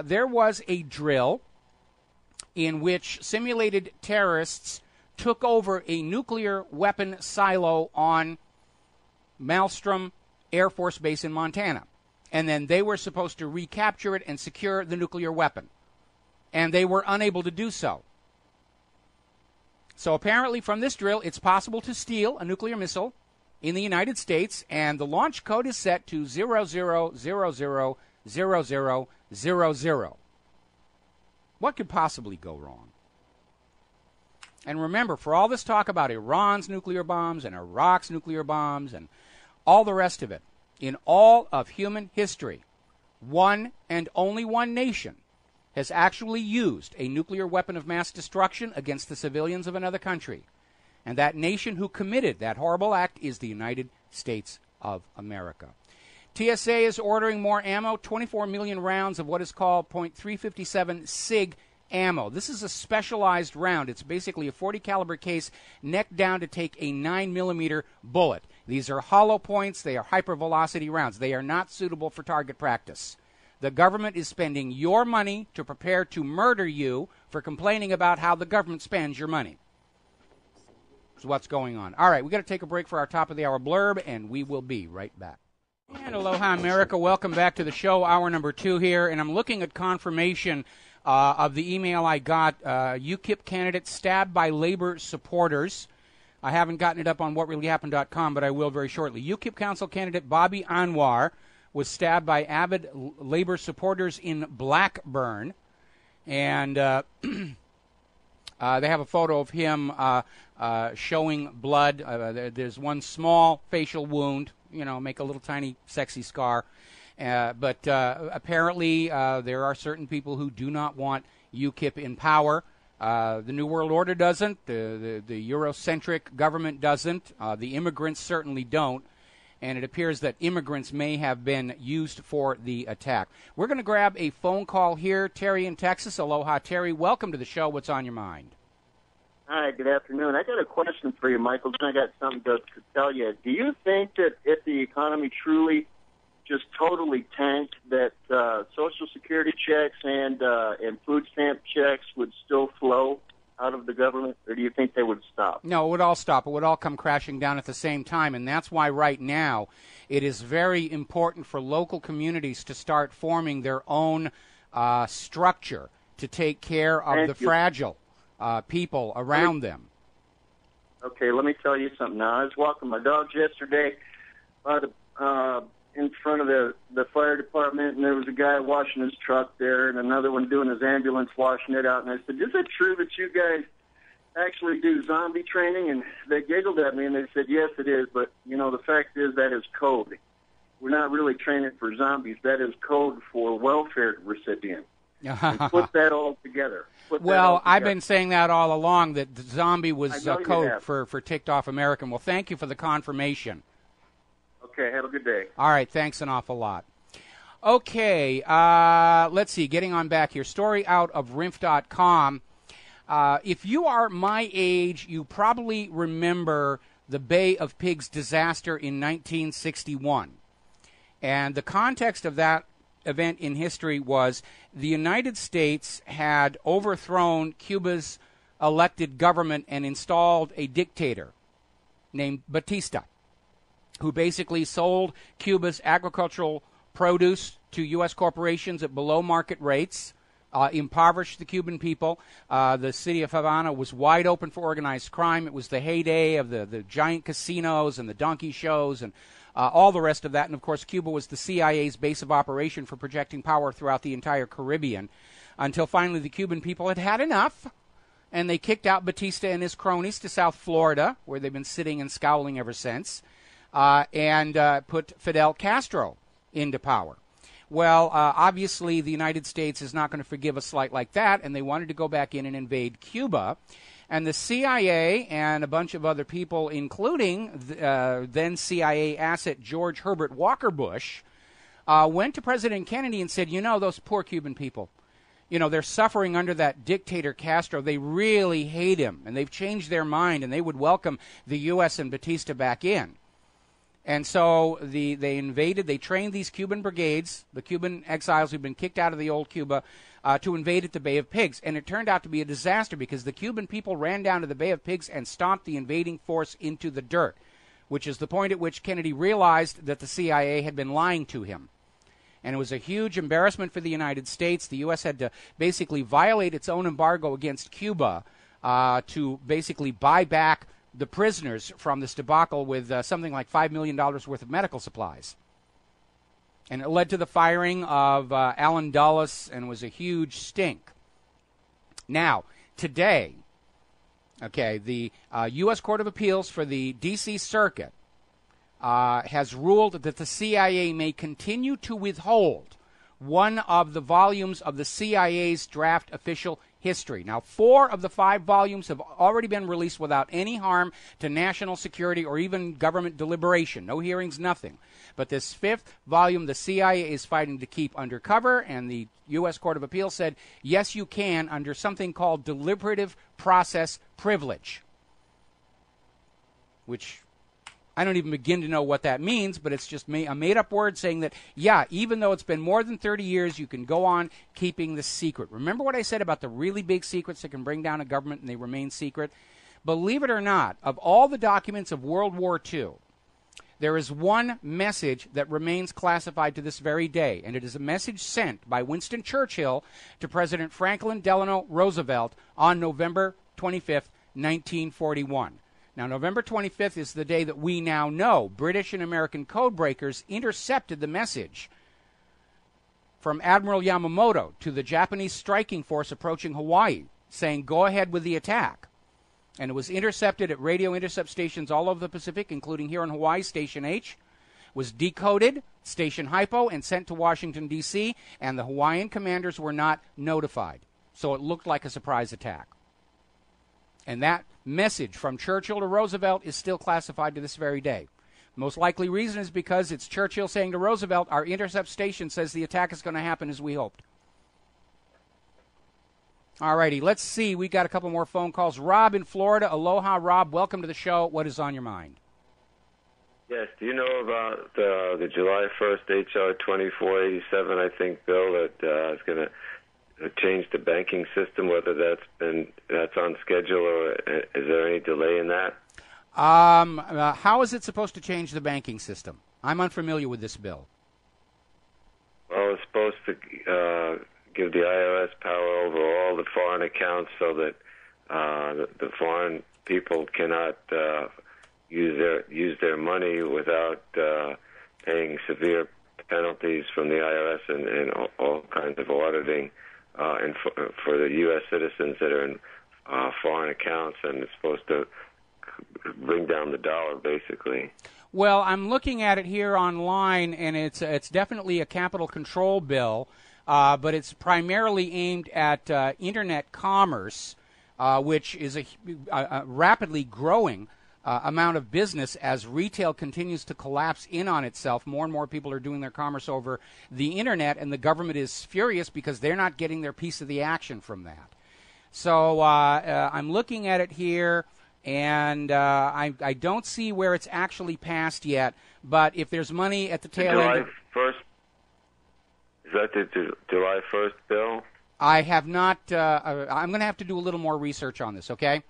there was a drill in which simulated terrorists took over a nuclear weapon silo on Malmstrom Air Force Base in Montana. And then they were supposed to recapture it and secure the nuclear weapon. And they were unable to do so. So apparently from this drill, it's possible to steal a nuclear missile in the United States, and the launch code is set to 00000000. What could possibly go wrong? And remember, for all this talk about Iran's nuclear bombs and Iraq's nuclear bombs and all the rest of it, in all of human history, one and only one nation has actually used a nuclear weapon of mass destruction against the civilians of another country. And that nation who committed that horrible act is the United States of America. TSA is ordering more ammo, 24 million rounds of what is called .357 SIG ammo. This is a specialized round. It's basically a 40 caliber case neck down to take a 9mm bullet. These are hollow points. They are hypervelocity rounds. They are not suitable for target practice. The government is spending your money to prepare to murder you for complaining about how the government spends your money. That's what's going on. All right, we've got to take a break for our top of the hour blurb, and we will be right back. And aloha, America. Welcome back to the show, hour number 2 here. And I'm looking at confirmation of the email I got. UKIP candidate stabbed by labor supporters. I haven't gotten it up on whatreallyhappened.com, but I will very shortly. UKIP council candidate Bobby Anwar was stabbed by avid labor supporters in Blackburn. And they have a photo of him showing blood. There's one small facial wound, make a little tiny sexy scar. But apparently there are certain people who do not want UKIP in power. The New World Order doesn't. The Eurocentric government doesn't. The immigrants certainly don't. And it appears that immigrants may have been used for the attack. We're going to grab a phone call here. Terry in Texas. Aloha, Terry. Welcome to the show. What's on your mind? Hi, good afternoon. I got a question for you, Michael. Then I got something to tell you. Do you think that if the economy truly just totally tanked, that Social Security checks and food stamp checks would still flow out of the government, or do you think they would stop? No, it would all stop. It would all come crashing down at the same time, and that's why right now it is very important for local communities to start forming their own structure to take care of the fragile people around them. Okay, let me tell you something now. I was walking my dogs yesterday by the in front of the fire department, and there was a guy washing his truck there, and another one doing his ambulance, washing it out. And I said, "Is it true that you guys actually do zombie training?" And they giggled at me, and they said, "Yes, it is. But the fact is that is code. We're not really training for zombies. That is code for welfare recipients." And put that all together. I've been saying that all along, that the zombie was code for ticked off American. Well, thank you for the confirmation. Okay, have a good day. All right, thanks an awful lot. Okay, let's see, getting on back here. Story out of RINF.com. If you are my age, you probably remember the Bay of Pigs disaster in 1961. And the context of that event in history was the United States had overthrown Cuba's elected government and installed a dictator named Batista, who basically sold Cuba's agricultural produce to U.S. corporations at below market rates, impoverished the Cuban people. The city of Havana was wide open for organized crime. It was the heyday of the giant casinos and the donkey shows and all the rest of that. And, of course, Cuba was the CIA's base of operation for projecting power throughout the entire Caribbean until finally the Cuban people had had enough, and they kicked out Batista and his cronies to South Florida, where they've been sitting and scowling ever since, and put Fidel Castro into power. Well, obviously the United States is not going to forgive a slight like that, and they wanted to go back in and invade Cuba. And the CIA and a bunch of other people, including then CIA asset George Herbert Walker Bush, went to President Kennedy and said, those poor Cuban people, they're suffering under that dictator Castro. They really hate him, and they've changed their mind, and they would welcome the U.S. and Batista back in. And so they invaded, they trained these Cuban brigades, the Cuban exiles who'd been kicked out of the old Cuba, to invade at the Bay of Pigs. And it turned out to be a disaster because the Cuban people ran down to the Bay of Pigs and stomped the invading force into the dirt, which is the point at which Kennedy realized that the CIA had been lying to him. And it was a huge embarrassment for the United States. The U.S. had to basically violate its own embargo against Cuba to basically buy back the prisoners from this debacle with something like $5 million worth of medical supplies. And it led to the firing of Allen Dulles, and was a huge stink. Now, today, the U.S. Court of Appeals for the D.C. Circuit has ruled that the CIA may continue to withhold one of the volumes of the CIA's draft official history. Now, 4 of the 5 volumes have already been released without any harm to national security or even government deliberation. No hearings, nothing. But this 5th volume, the CIA is fighting to keep undercover, and the U.S. Court of Appeals said, yes, you can, under something called deliberative process privilege, which I don't even begin to know what that means, but it's just a made-up word saying that, yeah, even though it's been more than 30 years, you can go on keeping the secret. Remember what I said about the really big secrets that can bring down a government and they remain secret? Believe it or not, of all the documents of World War II, there is one message that remains classified to this very day, and it is a message sent by Winston Churchill to President Franklin Delano Roosevelt on November 25th, 1941. Now, November 25th is the day that we now know British and American code breakers intercepted the message from Admiral Yamamoto to the Japanese striking force approaching Hawaii, saying, go ahead with the attack. And it was intercepted at radio intercept stations all over the Pacific, including here in Hawaii, Station H, was decoded, Station Hypo, and sent to Washington, D.C., and the Hawaiian commanders were not notified. So it looked like a surprise attack. And that message from Churchill to Roosevelt is still classified to this very day. The most likely reason is because it's Churchill saying to Roosevelt, our intercept station says the attack is going to happen as we hoped. All righty, let's see. We got a couple more phone calls. Rob in Florida. Aloha, Rob. Welcome to the show. What is on your mind? Yes. Do you know about the July 1st H.R. 2487, I think, bill that is going to change the banking system, whether that's on schedule, or is there any delay in that? How is it supposed to change the banking system? I'm unfamiliar with this bill. Well, it's supposed to give the IRS power over all the foreign accounts so that the foreign people cannot use their money without paying severe penalties from the IRS and all kinds of auditing and for the U.S. citizens that are in foreign accounts, and it's supposed to bring down the dollar, basically. Well, I'm looking at it here online, and it's definitely a capital control bill, but it's primarily aimed at Internet commerce, which is a rapidly growing amount of business as retail continues to collapse in on itself. More and more people are doing their commerce over the Internet, and the government is furious because they're not getting their piece of the action from that. So I'm looking at it here, and I don't see where it's actually passed yet. But if there's money at the tail end... July 1st? Is that the July 1st bill? I have not... I'm going to have to do a little more research on this, okay?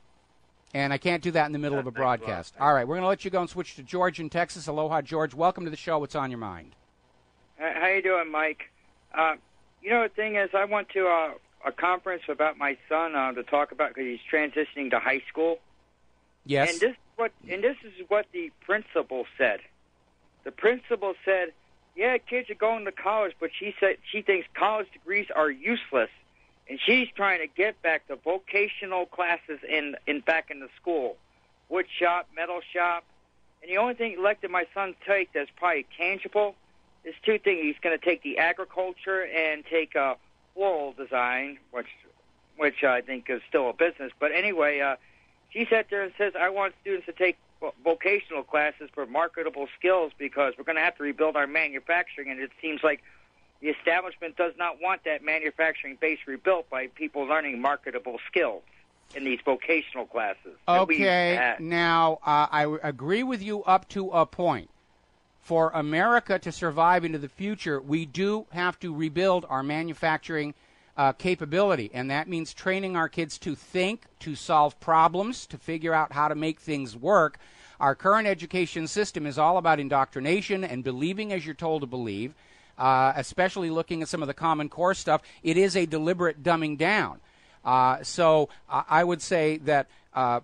And I can't do that in the middle of a broadcast. All right, we're going to let you go and switch to George in Texas. Aloha, George. Welcome to the show. What's on your mind? How you doing, Mike? The thing is, I went to a conference about my son to talk about, because he's transitioning to high school. Yes. And this is what the principal said. The principal said, "Yeah, kids are going to college, but she said she thinks college degrees are useless, and she's trying to get back to vocational classes back in the school, wood shop, metal shop, and the only thing elected my son take that's probably tangible is two things. He's going to take the agriculture and take floral design, which I think is still a business. But anyway, she sat there and says, I want students to take vocational classes for marketable skills because we're going to have to rebuild our manufacturing, and it seems like the establishment does not want that manufacturing base rebuilt by people learning marketable skills in these vocational classes." Okay, now I agree with you up to a point. For America to survive into the future, we do have to rebuild our manufacturing capability, and that means training our kids to think, to solve problems, to figure out how to make things work. Our current education system is all about indoctrination and believing as you're told to believe, especially looking at some of the Common Core stuff. It is a deliberate dumbing down. So I would say that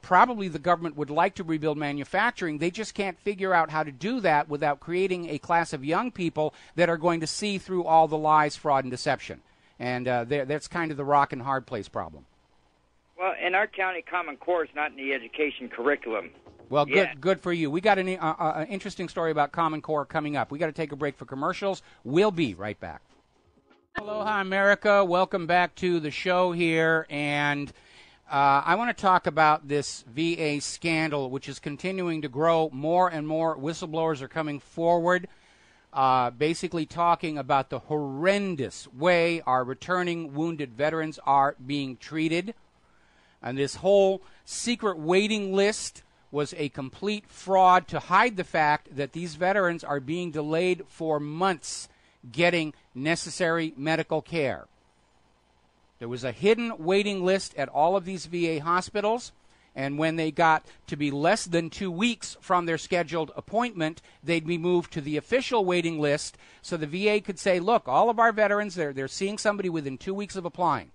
probably the government would like to rebuild manufacturing. They just can't figure out how to do that without creating a class of young people that are going to see through all the lies, fraud, and deception. And that's kind of the rock and hard place problem. Well, in our county, Common Core is not in the education curriculum. Well, good for you. We got an interesting story about Common Core coming up. We got to take a break for commercials. We'll be right back. Aloha, America. Welcome back to the show here. And I want to talk about this VA scandal, which is continuing to grow. More and more whistleblowers are coming forward, basically talking about the horrendous way our returning wounded veterans are being treated. And this whole secret waiting list was a complete fraud to hide the fact that these veterans are being delayed for months getting necessary medical care. There was a hidden waiting list at all of these VA hospitals, and when they got to be less than 2 weeks from their scheduled appointment, they'd be moved to the official waiting list so the VA could say, look, all of our veterans, they're seeing somebody within 2 weeks of applying.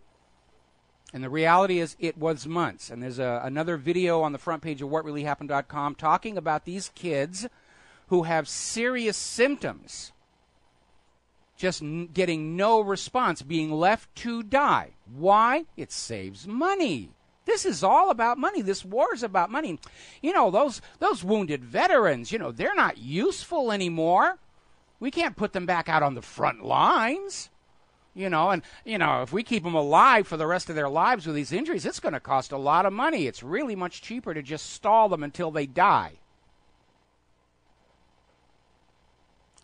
And the reality is it was months. And there's another video on the front page of whatreallyhappened.com talking about these kids who have serious symptoms just getting no response, being left to die. Why? It saves money. This is all about money. This war is about money. You know, those wounded veterans, they're not useful anymore. We can't put them back out on the front lines. If we keep them alive for the rest of their lives with these injuries, it's going to cost a lot of money. It's really much cheaper to just stall them until they die.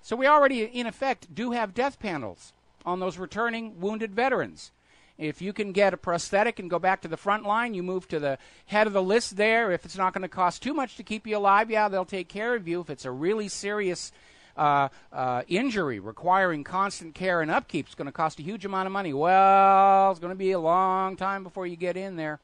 So we already, in effect, do have death panels on those returning wounded veterans. If you can get a prosthetic and go back to the front line, you move to the head of the list there. If it's not going to cost too much to keep you alive, yeah, they'll take care of you. If it's a really serious injury requiring constant care and upkeep, it's going to cost a huge amount of money. Well, it's going to be a long time before you get in there.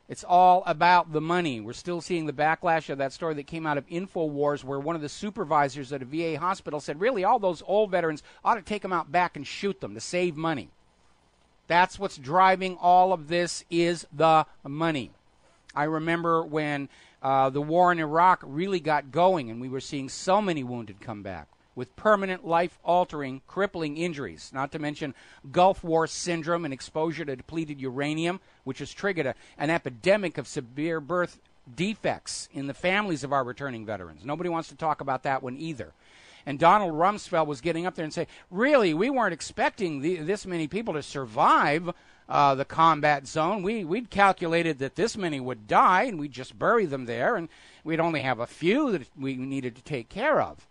It's all about the money. We're still seeing the backlash of that story that came out of InfoWars, where one of the supervisors at a VA hospital said, really, all those old veterans ought to take them out back and shoot them to save money. That's what's driving all of this, is the money. I remember when the war in Iraq really got going and we were seeing so many wounded come back. with permanent, life-altering, crippling injuries, not to mention Gulf War syndrome and exposure to depleted uranium, which has triggered an epidemic of severe birth defects in the families of our returning veterans. Nobody wants to talk about that one either. And Donald Rumsfeld was getting up there and saying, really, we weren't expecting this many people to survive the combat zone. We'd calculated that this many would die, and we'd just bury them there, and we'd only have a few that we needed to take care of.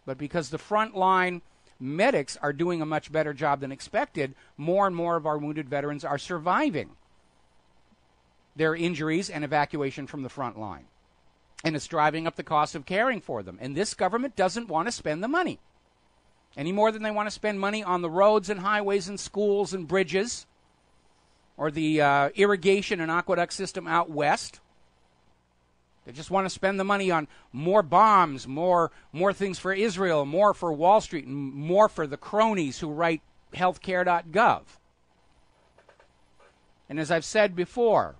But because the frontline medics are doing a much better job than expected, more and more of our wounded veterans are surviving their injuries and evacuation from the front line. And it's driving up the cost of caring for them. And this government doesn't want to spend the money any more than they want to spend money on the roads and highways and schools and bridges or the irrigation and aqueduct system out west. They just want to spend the money on more bombs, more things for Israel, more for Wall Street, and more for the cronies who write healthcare.gov. And as I've said before,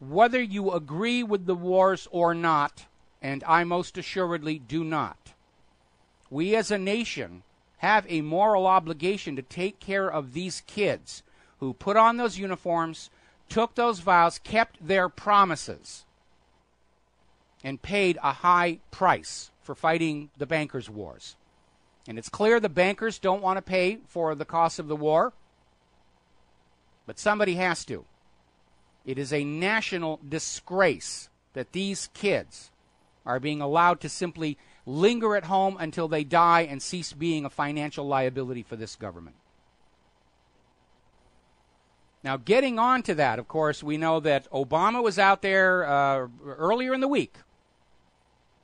whether you agree with the wars or not, and I most assuredly do not, we as a nation have a moral obligation to take care of these kids who put on those uniforms, took those vows, kept their promises, and paid a high price for fighting the bankers' wars. And it's clear the bankers don't want to pay for the cost of the war, but somebody has to. It is a national disgrace that these kids are being allowed to simply linger at home until they die and cease being a financial liability for this government. Now, getting on to that, of course, we know that Obama was out there earlier in the week.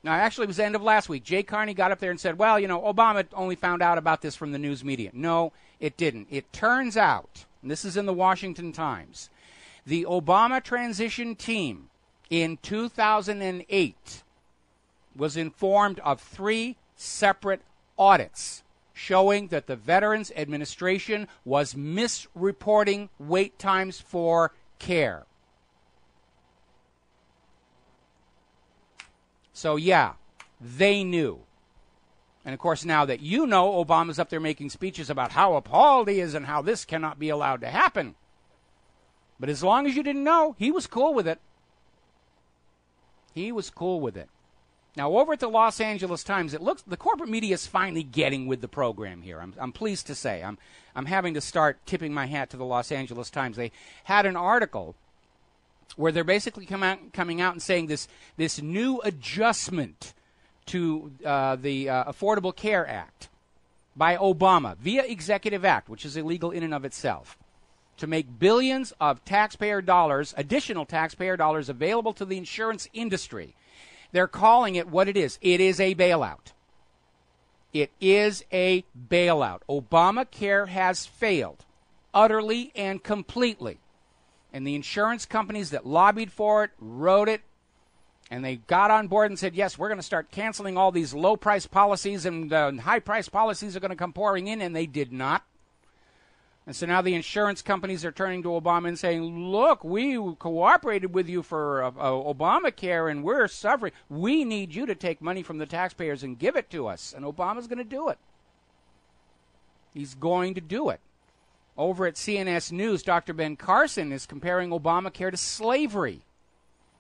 Now, actually, it was the end of last week. Jay Carney got up there and said, well, Obama only found out about this from the news media. No, it didn't. It turns out, and this is in the Washington Times, the Obama transition team in 2008 was informed of 3 separate audits showing that the Veterans Administration was misreporting wait times for care. So, yeah, they knew. And, of course, now that you know, Obama's up there making speeches about how appalled he is and how this cannot be allowed to happen. But as long as you didn't know, he was cool with it. He was cool with it. Now, over at the Los Angeles Times, it looks the corporate media is finally getting with the program here. I'm pleased to say. I'm having to start tipping my hat to the Los Angeles Times. They had an article where they're basically coming out and saying this new adjustment to the Affordable Care Act by Obama via Executive Act, which is illegal in and of itself, to make billions of taxpayer dollars, additional taxpayer dollars, available to the insurance industry. They're calling it what it is. It is a bailout. It is a bailout. Obamacare has failed utterly and completely. And the insurance companies that lobbied for it, wrote it, and they got on board and said, yes, we're going to start canceling all these low-price policies and high-price policies are going to come pouring in, and they did not. And so now the insurance companies are turning to Obama and saying, look, we cooperated with you for Obamacare and we're suffering. We need you to take money from the taxpayers and give it to us. And Obama's going to do it. He's going to do it. Over at CNS News, Dr. Ben Carson is comparing Obamacare to slavery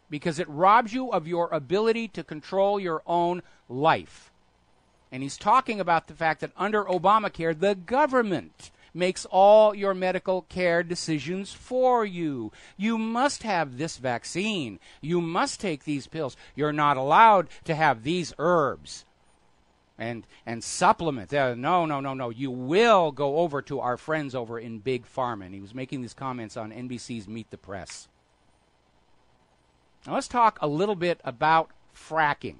because it robs you of your ability to control your own life. And he's talking about the fact that under Obamacare, the government makes all your medical care decisions for you. You must have this vaccine. You must take these pills. You're not allowed to have these herbs and supplement. No. You will go over to our friends over in Big Pharma. And he was making these comments on NBC's Meet the Press. Now let's talk a little bit about fracking.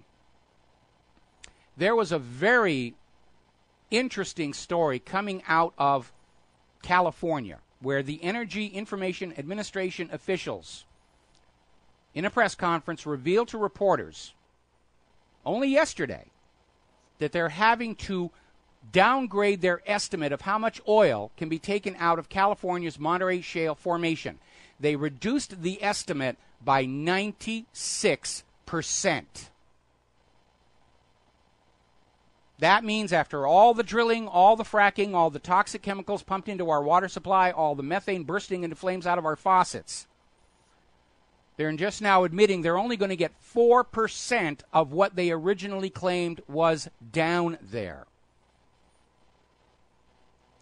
There was a very interesting story coming out of California, where the Energy Information Administration officials, in a press conference, revealed to reporters only yesterday that they're having to downgrade their estimate of how much oil can be taken out of California's Monterey Shale formation. They reduced the estimate by 96%. That means after all the drilling, all the fracking, all the toxic chemicals pumped into our water supply, all the methane bursting into flames out of our faucets, they're just now admitting they're only going to get 4% of what they originally claimed was down there.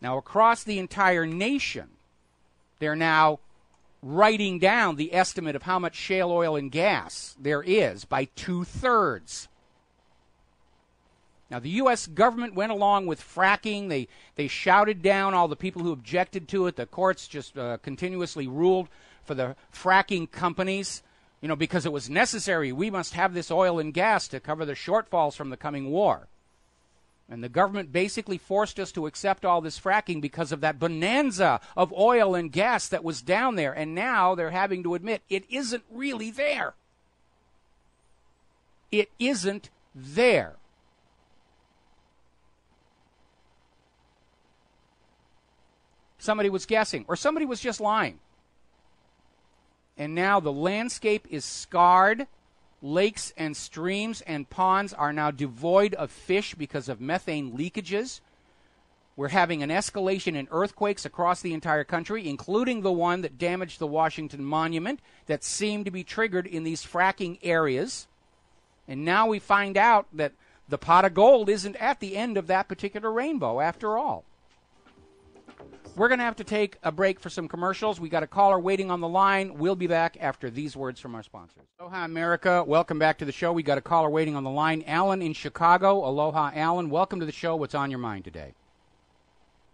Now, across the entire nation, they're now writing down the estimate of how much shale oil and gas there is by 2/3. Now, the U.S. government went along with fracking. They shouted down all the people who objected to it. The courts just continuously ruled for the fracking companies, because it was necessary. We must have this oil and gas to cover the shortfalls from the coming war. And the government basically forced us to accept all this fracking because of that bonanza of oil and gas that was down there. And now they're having to admit it isn't really there. It isn't there. Somebody was guessing, or somebody was just lying. And now the landscape is scarred. Lakes and streams and ponds are now devoid of fish because of methane leakages. We're having an escalation in earthquakes across the entire country, including the one that damaged the Washington Monument that seemed to be triggered in these fracking areas. And now we find out that the pot of gold isn't at the end of that particular rainbow after all. We're going to have to take a break for some commercials. We got a caller waiting on the line. We'll be back after these words from our sponsors. Aloha, America. Welcome back to the show. We got a caller waiting on the line. Alan in Chicago. Aloha, Alan. Welcome to the show. What's on your mind today?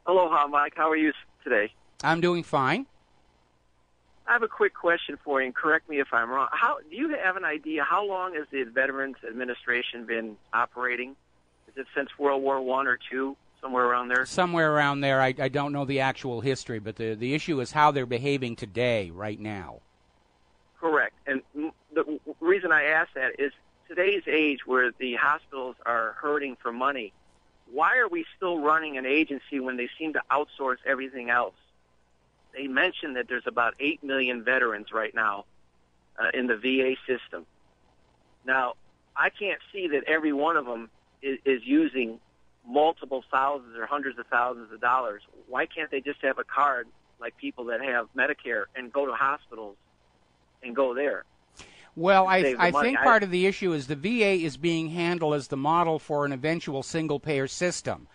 Aloha, Mike. How are you today? I'm doing fine. I have a quick question for you, and correct me if I'm wrong. Do you have an idea how long has the Veterans Administration been operating? Is it since World War I or II? Somewhere around there? Somewhere around there. I don't know the actual history, but the issue is how they're behaving today, right now. Correct. And the reason I ask that is today's age where the hospitals are hurting for money, why are we still running an agency when they seem to outsource everything else? They mentioned that there's about 8 million veterans right now in the VA system. Now, I can't see that every one of them is using multiple thousands or hundreds of thousands of dollars. Why can't they just have a card like people that have Medicare and go to hospitals and go there? Well, I think part of the issue is the VA is being handled as the model for an eventual single-payer system.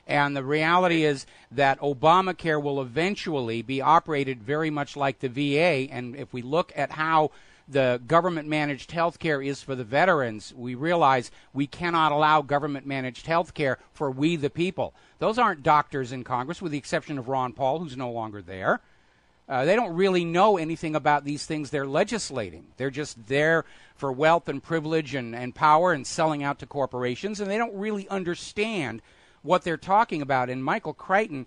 And the reality is that Obamacare will eventually be operated very much like the VA. And if we look at how the government-managed health care is for the veterans, we realize we cannot allow government-managed health care for we the people. Those aren't doctors in Congress, with the exception of Ron Paul, who's no longer there. They don't really know anything about these things they're legislating. They're just there for wealth and privilege and power and selling out to corporations, and they don't really understand what they're talking about. And Michael Crichton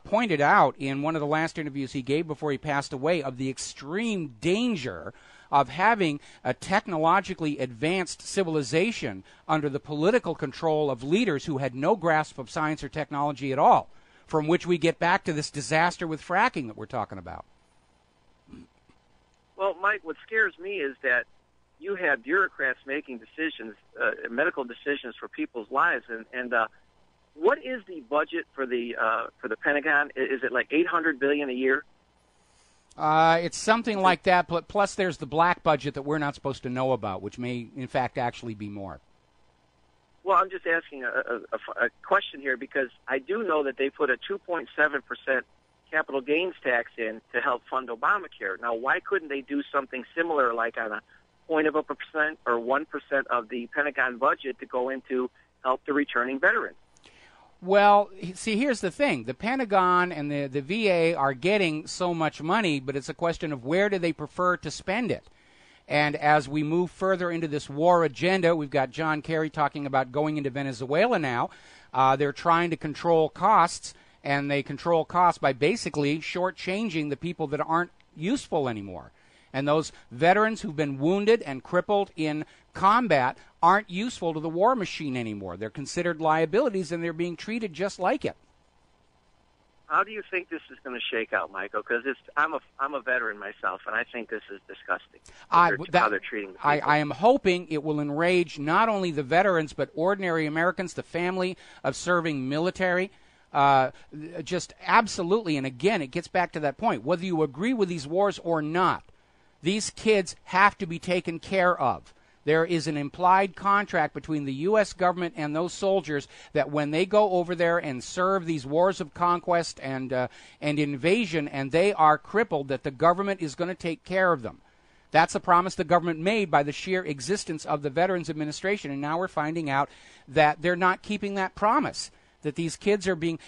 pointed out in one of the last interviews he gave before he passed away of the extreme danger of having a technologically advanced civilization under the political control of leaders who had no grasp of science or technology at all, from which we get back to this disaster with fracking that we're talking about. Well, Mike, what scares me is that you have bureaucrats making decisions, medical decisions for people's lives, and what is the budget for the Pentagon? Is it like $800 billion a year? It's something like that, plus there's the black budget that we're not supposed to know about, which may, in fact, actually be more. Well, I'm just asking a question here because I do know that they put a 2.7% capital gains tax in to help fund Obamacare. Now, why couldn't they do something similar, like on a 0.1% or 1% of the Pentagon budget to go into help the returning veterans? Well, see, here's the thing. The Pentagon and the VA are getting so much money, but it's a question of where do they prefer to spend it. And as we move further into this war agenda, we've got John Kerry talking about going into Venezuela now. They're trying to control costs, and they control costs by basically shortchanging the people that aren't useful anymore. And those veterans who've been wounded and crippled in combat aren't useful to the war machine anymore. They're considered liabilities, and they're being treated just like it. How do you think this is going to shake out, Michael? Because I'm a veteran myself, and I think this is disgusting. How they're treating the people. I am hoping it will enrage not only the veterans but ordinary Americans, the family of serving military. Just absolutely, and again, it gets back to that point. Whether you agree with these wars or not, these kids have to be taken care of. There is an implied contract between the U.S. government and those soldiers that when they go over there and serve these wars of conquest and invasion, and they are crippled, that the government is going to take care of them. That's a promise the government made by the sheer existence of the Veterans Administration, and now we're finding out that they're not keeping that promise, that these kids are being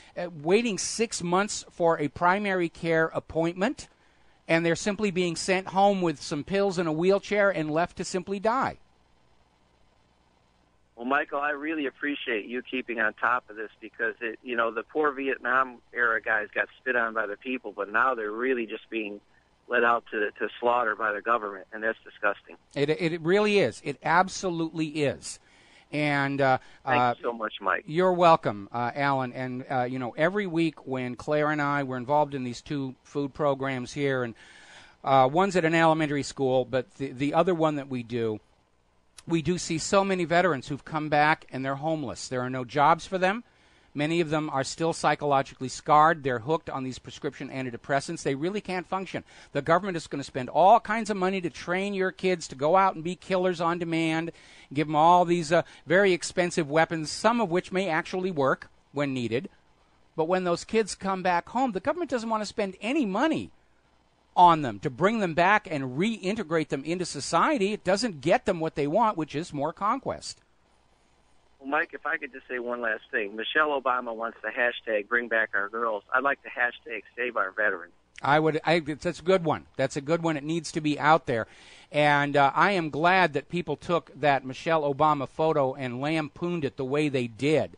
waiting 6 months for a primary care appointment, and they're simply being sent home with some pills in a wheelchair and left to simply die. Well, Michael, I really appreciate you keeping on top of this because, the poor Vietnam-era guys got spit on by the people, but now they're really just being let out to slaughter by the government, and that's disgusting. It really is. It absolutely is. And thank you so much, Mike. You're welcome, Alan. And, every week when Claire and I were involved in these 2 food programs here, and one's at an elementary school, but the other one that we do see so many veterans who've come back and they're homeless. There are no jobs for them. Many of them are still psychologically scarred. They're hooked on these prescription antidepressants. They really can't function. The government is going to spend all kinds of money to train your kids to go out and be killers on demand, give them all these very expensive weapons, some of which may actually work when needed. But when those kids come back home, the government doesn't want to spend any money on them to bring them back and reintegrate them into society. It doesn't get them what they want, which is more conquest. Well, Mike, if I could just say one last thing. Michelle Obama wants the hashtag bring back our girls. I'd like the hashtag save our veterans. That's a good one. That's a good one. It needs to be out there. And I am glad that people took that Michelle Obama photo and lampooned it the way they did,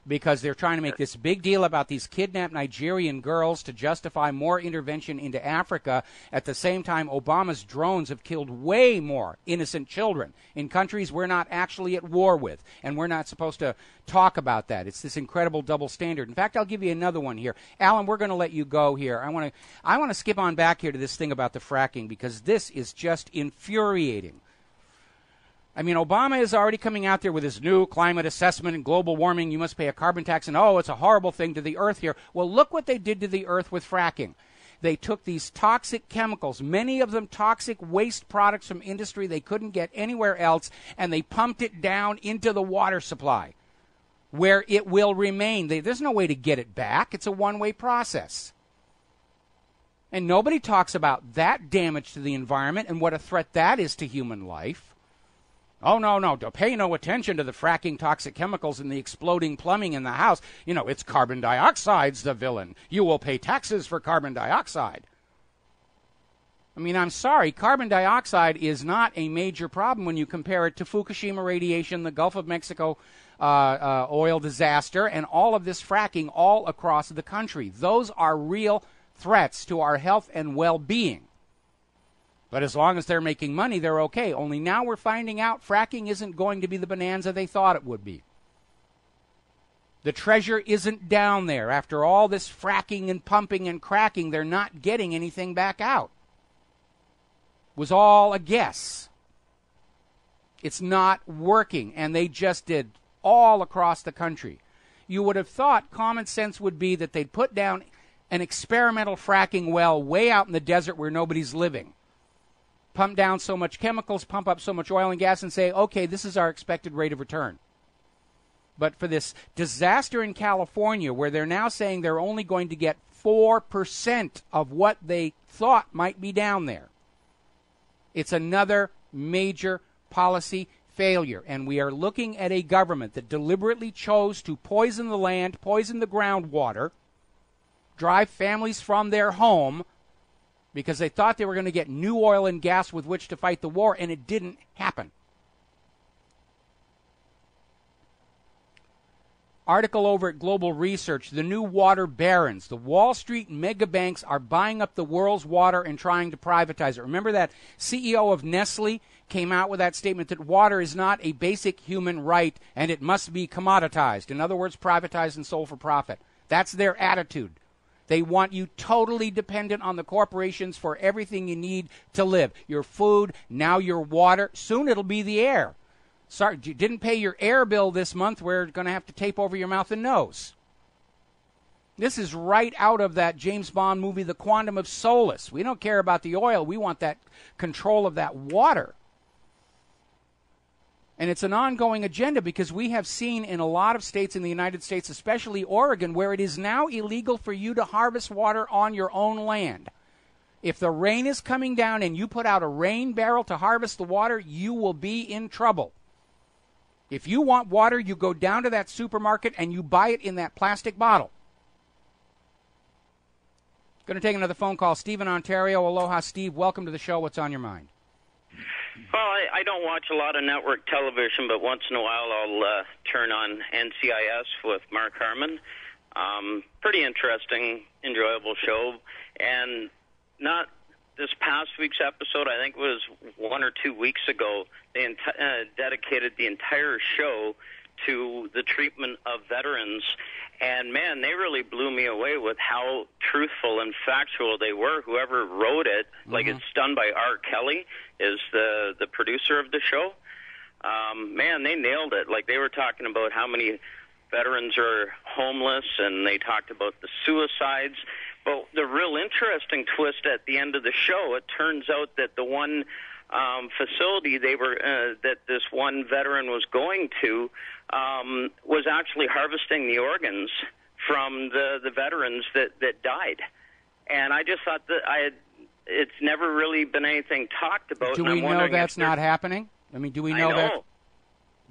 because they're trying to make this big deal about these kidnapped Nigerian girls to justify more intervention into Africa. At the same time, Obama's drones have killed way more innocent children in countries we're not actually at war with, and we're not supposed to talk about that. It's this incredible double standard. In fact, I'll give you another one here. Alan, we're going to let you go here. I want to skip on back here to this thing about the fracking, because this is just infuriating. I mean, Obama is already coming out there with his new climate assessment and global warming. You must pay a carbon tax, and it's a horrible thing to the earth here. Well, look what they did to the earth with fracking. They took these toxic chemicals, many of them toxic waste products from industry they couldn't get anywhere else, and they pumped it down into the water supply where it will remain. There's no way to get it back. It's a one-way process. And nobody talks about that damage to the environment and what a threat that is to human life. Oh, no, pay no attention to the fracking toxic chemicals and the exploding plumbing in the house. It's carbon dioxide's the villain. You will pay taxes for carbon dioxide. I mean, I'm sorry, carbon dioxide is not a major problem when you compare it to Fukushima radiation, the Gulf of Mexico oil disaster, and all of this fracking all across the country. Those are real threats to our health and well-being. But as long as they're making money, they're okay. Only now we're finding out fracking isn't going to be the bonanza they thought it would be. The treasure isn't down there. After all this fracking and pumping and cracking, they're not getting anything back out. It was all a guess. It's not working, and they just did all across the country. You would have thought common sense would be that they'd put down an experimental fracking well way out in the desert where nobody's living. Pump down so much chemicals, pump up so much oil and gas, and say, okay, this is our expected rate of return. But for this disaster in California, where they're now saying they're only going to get 4% of what they thought might be down there, it's another major policy failure. And we are looking at a government that deliberately chose to poison the land, poison the groundwater, drive families from their home, because they thought they were going to get new oil and gas with which to fight the war, and it didn't happen. Article over at Global Research, the new water barons. The Wall Street mega banks are buying up the world's water and trying to privatize it. Remember that CEO of Nestle came out with that statement that water is not a basic human right and it must be commoditized. In other words, privatized and sold for profit. That's their attitude. They want you totally dependent on the corporations for everything you need to live. Your food, now your water. Soon it'll be the air. Sorry, you didn't pay your air bill this month. We're going to have to tape over your mouth and nose. This is right out of that James Bond movie, The Quantum of Solace. We don't care about the oil. We want that control of that water. And it's an ongoing agenda because we have seen in a lot of states in the United States, especially Oregon, where it is now illegal for you to harvest water on your own land. If the rain is coming down and you put out a rain barrel to harvest the water, you will be in trouble. If you want water, you go down to that supermarket and you buy it in that plastic bottle. Going to take another phone call. Steve in Ontario. Aloha, Steve. Welcome to the show. What's on your mind? Well, I don't watch a lot of network television, but once in a while I'll turn on NCIS with Mark Harmon. Pretty interesting, enjoyable show. And not this past week's episode, I think it was 1 or 2 weeks ago, they dedicated the entire show to the treatment of veterans. And, man, they really blew me away with how truthful and factual they were. Whoever wrote it, like it's done by R. Kelly, is the producer of the show. Man, they nailed it. Like, they were talking about how many veterans are homeless, and they talked about the suicides. But the real interesting twist at the end of the show, it turns out that the one facility that this one veteran was going to was actually harvesting the organs from the veterans that died. And I just thought that it's never really been anything talked about. Do we know that's not happening? I mean, do we know that?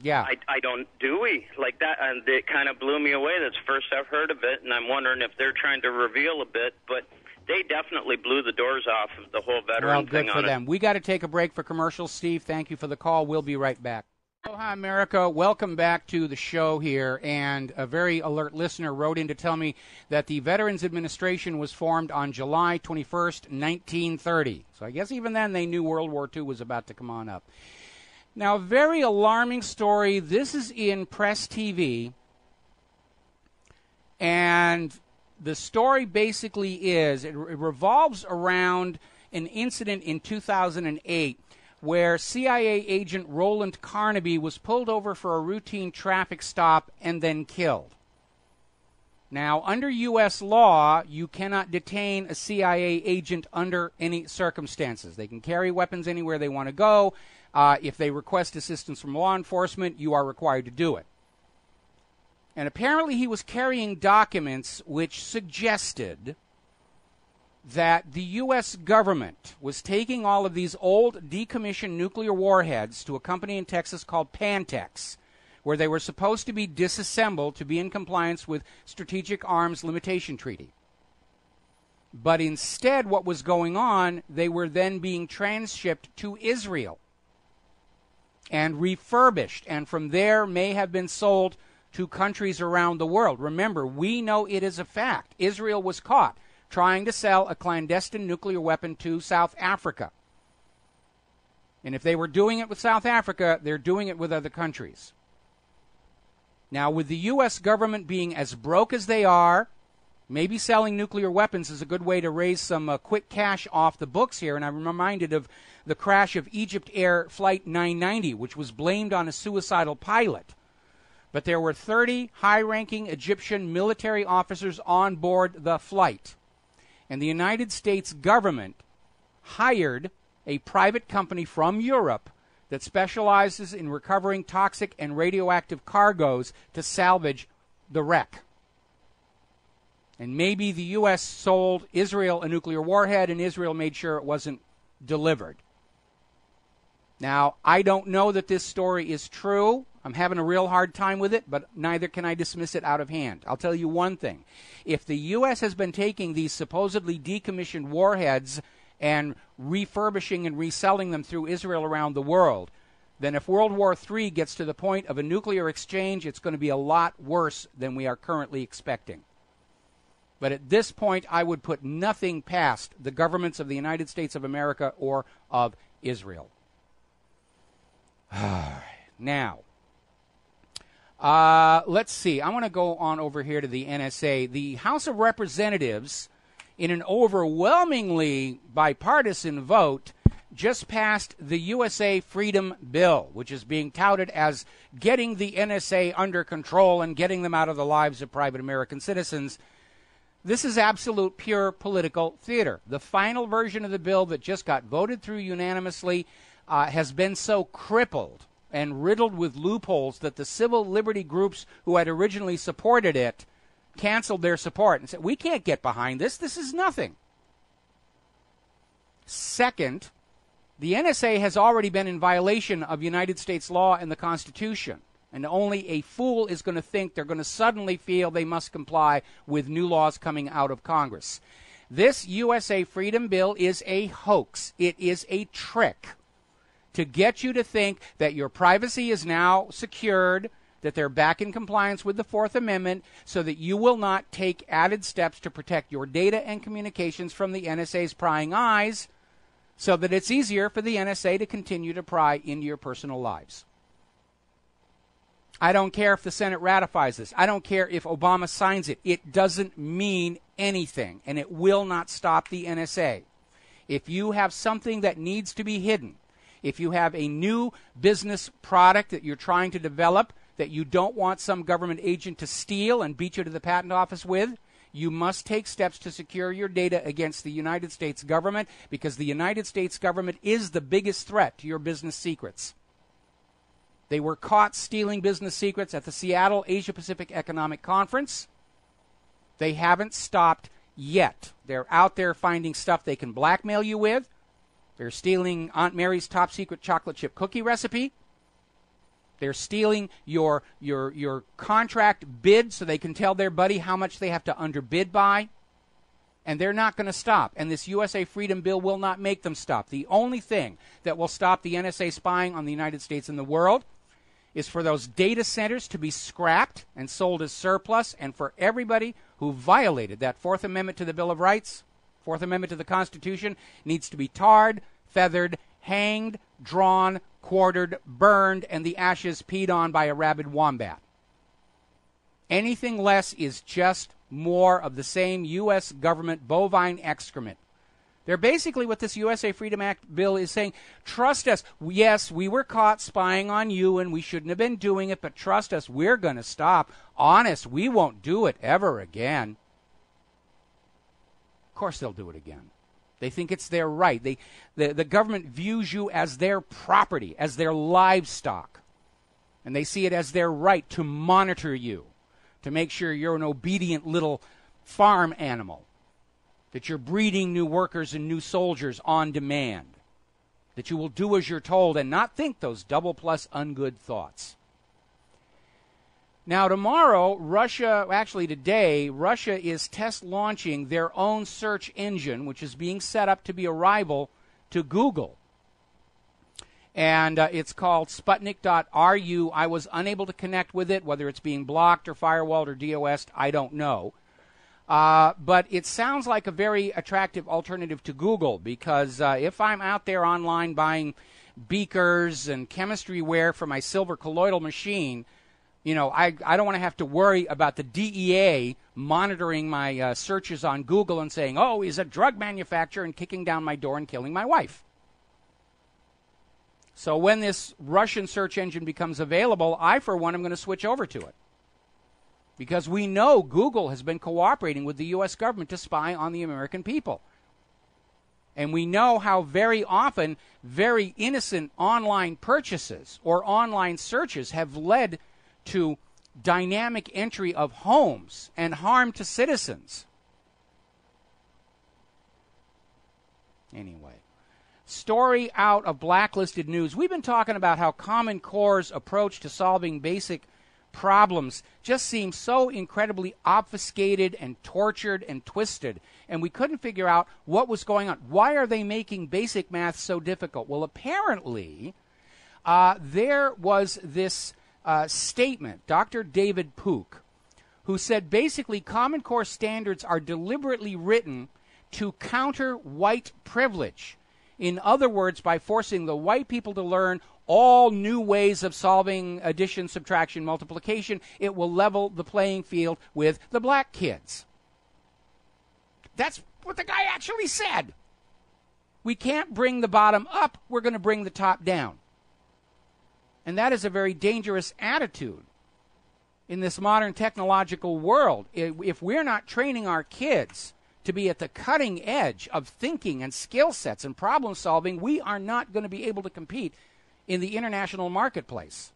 Yeah. I don't. Do we? Like that, and it kind of blew me away. That's the first I've heard of it, and I'm wondering if they're trying to reveal a bit, but they definitely blew the doors off of the whole veteran thing on it. Well, good for them. We got to take a break for commercials. Steve, thank you for the call. We'll be right back. Aloha, America. Welcome back to the show here. And a very alert listener wrote in to tell me that the Veterans Administration was formed on July 21st, 1930. So I guess even then they knew World War II was about to come on up. Now, a very alarming story. This is in Press TV. And the story basically is, it revolves around an incident in 2008 where CIA agent Roland Carnaby was pulled over for a routine traffic stop and then killed. Now, under U.S. law, you cannot detain a CIA agent under any circumstances. They can carry weapons anywhere they want to go. If they request assistance from law enforcement, you are required to do it. And apparently he was carrying documents which suggested that the U.S. government was taking all of these old decommissioned nuclear warheads to a company in Texas called Pantex, where they were supposed to be disassembled to be in compliance with Strategic Arms Limitation Treaty. But instead, what was going on, they were then being transshipped to Israel and refurbished, and from there may have been sold to countries around the world. Remember, we know it is a fact. Israel was caught trying to sell a clandestine nuclear weapon to South Africa. And if they were doing it with South Africa, they're doing it with other countries. Now, with the U.S. government being as broke as they are, maybe selling nuclear weapons is a good way to raise some quick cash off the books here. And I'm reminded of the crash of Egypt Air Flight 990, which was blamed on a suicidal pilot. But there were 30 high-ranking Egyptian military officers on board the flight. And the United States government hired a private company from Europe that specializes in recovering toxic and radioactive cargoes to salvage the wreck. And maybe the U.S. sold Israel a nuclear warhead, and Israel made sure it wasn't delivered. Now, I don't know that this story is true. I'm having a real hard time with it, but neither can I dismiss it out of hand. I'll tell you one thing. If the U.S. has been taking these supposedly decommissioned warheads and refurbishing and reselling them through Israel around the world, then if World War III gets to the point of a nuclear exchange, it's going to be a lot worse than we are currently expecting. But at this point, I would put nothing past the governments of the United States of America or of Israel. Now, Let's see. I want to go on over here to the NSA. The House of Representatives, in an overwhelmingly bipartisan vote, just passed the USA Freedom Bill, which is being touted as getting the NSA under control and getting them out of the lives of private American citizens. This is absolute pure political theater. The final version of the bill that just got voted through unanimously has been so crippled and riddled with loopholes that the civil liberty groups who had originally supported it canceled their support and said, we can't get behind this. This is nothing. Second, the NSA has already been in violation of United States law and the Constitution, and only a fool is going to think they're going to suddenly feel they must comply with new laws coming out of Congress. This USA Freedom Bill is a hoax. It is a trick to get you to think that your privacy is now secured, that they're back in compliance with the Fourth Amendment, so that you will not take added steps to protect your data and communications from the NSA's prying eyes, so that it's easier for the NSA to continue to pry into your personal lives. I don't care if the Senate ratifies this. I don't care if Obama signs it. It doesn't mean anything, and it will not stop the NSA. If you have something that needs to be hidden, if you have a new business product that you're trying to develop that you don't want some government agent to steal and beat you to the patent office with, you must take steps to secure your data against the United States government, because the United States government is the biggest threat to your business secrets. They were caught stealing business secrets at the Seattle Asia-Pacific Economic Conference. They haven't stopped yet. They're out there finding stuff they can blackmail you with. They're stealing Aunt Mary's top secret chocolate chip cookie recipe. They're stealing your contract bid so they can tell their buddy how much they have to underbid by. And they're not going to stop. And this USA Freedom Bill will not make them stop. The only thing that will stop the NSA spying on the United States and the world is for those data centers to be scrapped and sold as surplus, and for everybody who violated that Fourth Amendment to the Bill of Rights, Fourth Amendment to the Constitution, needs to be tarred, feathered, hanged, drawn, quartered, burned, and the ashes peed on by a rabid wombat. Anything less is just more of the same U.S. government bovine excrement. They're basically, what this USA Freedom Act bill is saying, trust us. Yes, we were caught spying on you and we shouldn't have been doing it, but trust us, we're going to stop. Honest, we won't do it ever again. Of course they'll do it again. They think it's their right. The government views you as their property, as their livestock. And they see it as their right to monitor you, to make sure you're an obedient little farm animal, that you're breeding new workers and new soldiers on demand, that you will do as you're told and not think those double plus ungood thoughts. Now tomorrow, today, Russia is test launching their own search engine, which is being set up to be a rival to Google. And it's called Sputnik.ru. I was unable to connect with it, whether it's being blocked or firewalled or DOS'd, I don't know. But it sounds like a very attractive alternative to Google, because if I'm out there online buying beakers and chemistry ware for my silver colloidal machine, you know, I don't want to have to worry about the DEA monitoring my searches on Google and saying, oh, he's a drug manufacturer, and kicking down my door and killing my wife. So when this Russian search engine becomes available, I, for one, am going to switch over to it. Because we know Google has been cooperating with the U.S. government to spy on the American people. And we know how very often very innocent online purchases or online searches have led to dynamic entry of homes and harm to citizens. Anyway, story out of Blacklisted News. We've been talking about how Common Core's approach to solving basic problems just seems so incredibly obfuscated and tortured and twisted, and we couldn't figure out what was going on. Why are they making basic math so difficult? Well, apparently there was this statement, Dr. David Pook, who said basically Common Core standards are deliberately written to counter white privilege. In other words, by forcing the white people to learn all new ways of solving addition, subtraction, multiplication, it will level the playing field with the black kids. That's what the guy actually said. We can't bring the bottom up, we're going to bring the top down. And that is a very dangerous attitude in this modern technological world. If we're not training our kids to be at the cutting edge of thinking and skill sets and problem solving, we are not going to be able to compete in the international marketplace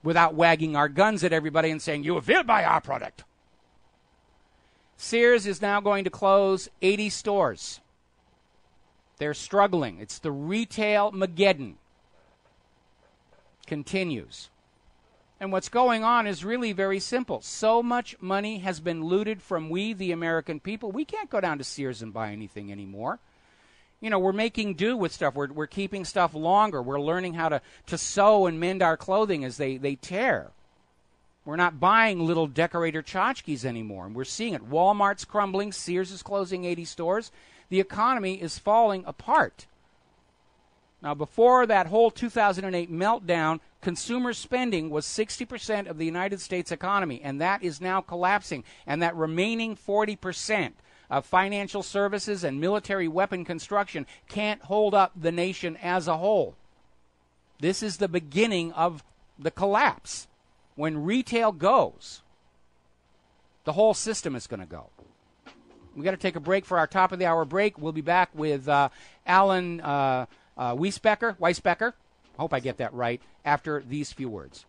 without wagging our guns at everybody and saying, you will buy our product. Sears is now going to close 80 stores. They're struggling. It's the retail Mageddon. Continues. And what's going on is really very simple. So much money has been looted from we, the American people. We can't go down to Sears and buy anything anymore. You know, we're making do with stuff. We're keeping stuff longer. We're learning how to sew and mend our clothing as they tear. We're not buying little decorator tchotchkes anymore. And we're seeing it. Walmart's crumbling. Sears is closing 80 stores. The economy is falling apart. Now, before that whole 2008 meltdown, consumer spending was 60% of the United States economy, and that is now collapsing. And that remaining 40% of financial services and military weapon construction can't hold up the nation as a whole. This is the beginning of the collapse. When retail goes, the whole system is going to go. We've got to take a break for our top of the hour break. We'll be back with Alan Weisbecker. I hope I get that right, after these few words.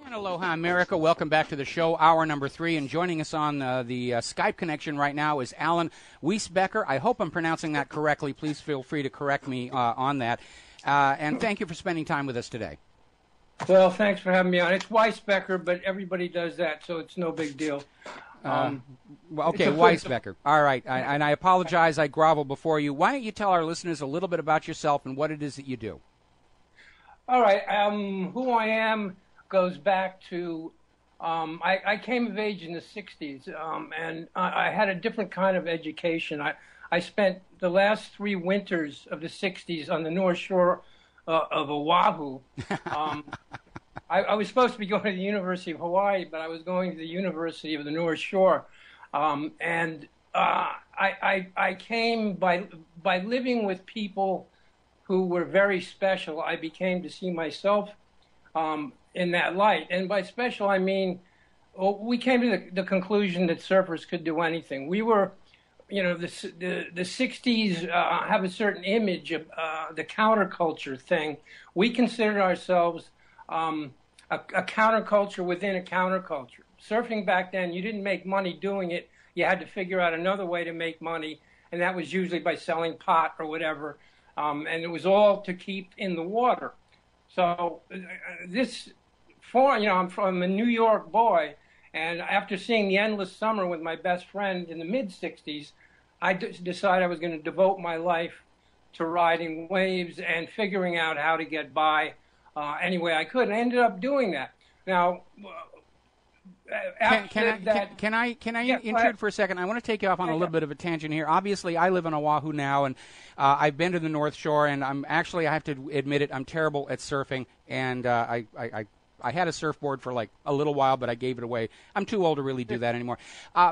And aloha, America. Welcome back to the show, hour number 3. And joining us on the Skype connection right now is Alan Weisbecker. I hope I'm pronouncing that correctly. Please feel free to correct me on that. And thank you for spending time with us today. Well, thanks for having me on. It's Weisbecker, but everybody does that, so it's no big deal. Well, okay, Weisbecker. All right, and I apologize. I grovel before you. Why don't you tell our listeners a little bit about yourself and what it is that you do? All right. Who I am goes back to I came of age in the 60s, and I had a different kind of education. I spent the last 3 winters of the 60s on the North Shore of Oahu. I was supposed to be going to the University of Hawaii, but I was going to the University of the North Shore. And I came by living with people who were very special. I became to see myself in that light. And by special, I mean, we came to the conclusion that surfers could do anything. We were, you know, the 60s have a certain image of the counterculture thing. We considered ourselves a counterculture within a counterculture. Surfing back then, you didn't make money doing it. You had to figure out another way to make money, and that was usually by selling pot or whatever. And it was all to keep in the water. So I'm from a New York boy, and after seeing The Endless Summer with my best friend in the mid-'60s, I decided I was going to devote my life to riding waves and figuring out how to get by any way I could. And I ended up doing that. Now, Can I intrude for a second? I want to take you off on a little bit of a tangent here. Obviously, I live on Oahu now, and I've been to the North Shore, and I have to admit it, I'm terrible at surfing, and I had a surfboard for like a little while, but I gave it away. I'm too old to really do that anymore.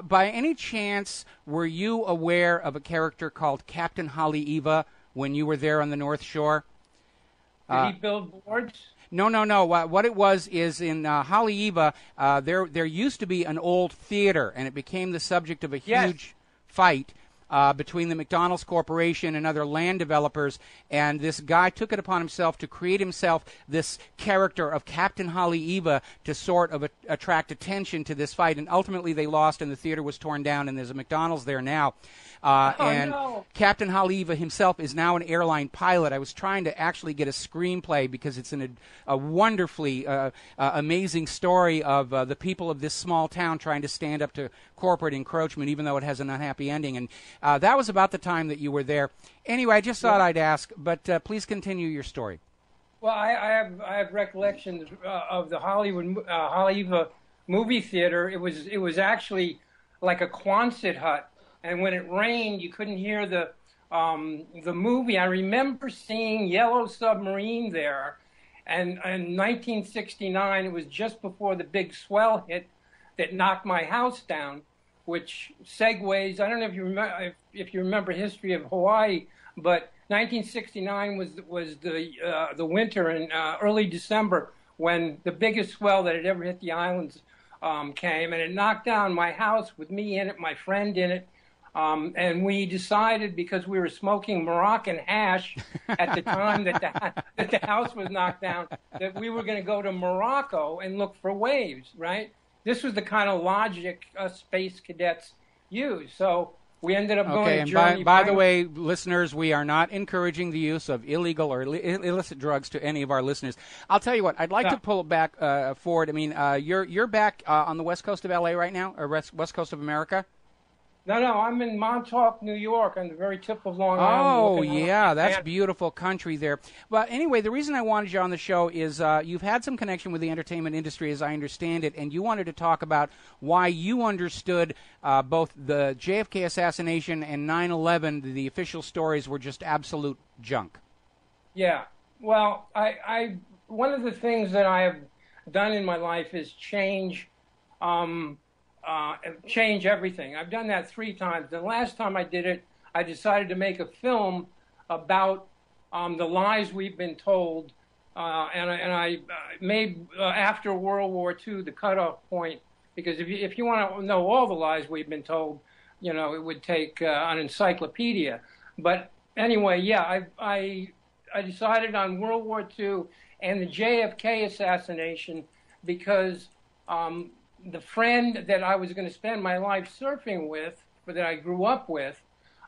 By any chance, were you aware of a character called Captain Haleiwa when you were there on the North Shore? Did he build boards? No. What it was is in Haleiwa, there used to be an old theater, and it became the subject of a huge fight between the McDonald's Corporation and other land developers, and this guy took it upon himself to create himself this character of Captain Haleiwa to sort of attract attention to this fight, and ultimately they lost, and the theater was torn down, and there's a McDonald's there now. No. Captain Haleiwa himself is now an airline pilot. I was trying to actually get a screenplay because it's a wonderfully amazing story of the people of this small town trying to stand up to corporate encroachment, even though it has an unhappy ending. And that was about the time that you were there. Anyway, I just thought I'd ask, but please continue your story. Well, I have recollections of the Haleiwa movie theater. It was actually like a Quonset hut. And when it rained, you couldn't hear the the movie, I remember seeing Yellow Submarine there. And in 1969, it was just before the big swell hit that knocked my house down, which segues. I don't know if you remember history of Hawaii, but 1969 was the winter in early December when the biggest swell that had ever hit the islands came, and it knocked down my house with me in it, my friend in it. And we decided, because we were smoking Moroccan hash at the time that the house was knocked down, that we were going to go to Morocco and look for waves, right? This was the kind of logic us space cadets use. So we ended up going to Germany. And by the way, listeners, we are not encouraging the use of illegal or illicit drugs to any of our listeners. I'll tell you what, I'd like to pull it back forward. I mean, you're back on the west coast of L.A. right now, or west coast of America? No, I'm in Montauk, New York, on the very tip of Long Island. Oh, yeah, that's beautiful country there. But anyway, the reason I wanted you on the show is you've had some connection with the entertainment industry, as I understand it, and you wanted to talk about why you understood both the JFK assassination and 9/11, the official stories were just absolute junk. Yeah, well, I one of the things that I have done in my life is change everything. I've done that 3 times. The last time I did it, I decided to make a film about the lies we've been told, and I made after World War II the cutoff point, because if you want to know all the lies we've been told, you know, it would take an encyclopedia. But anyway, yeah, I decided on World War II and the JFK assassination because the friend that I was going to spend my life surfing with, that I grew up with,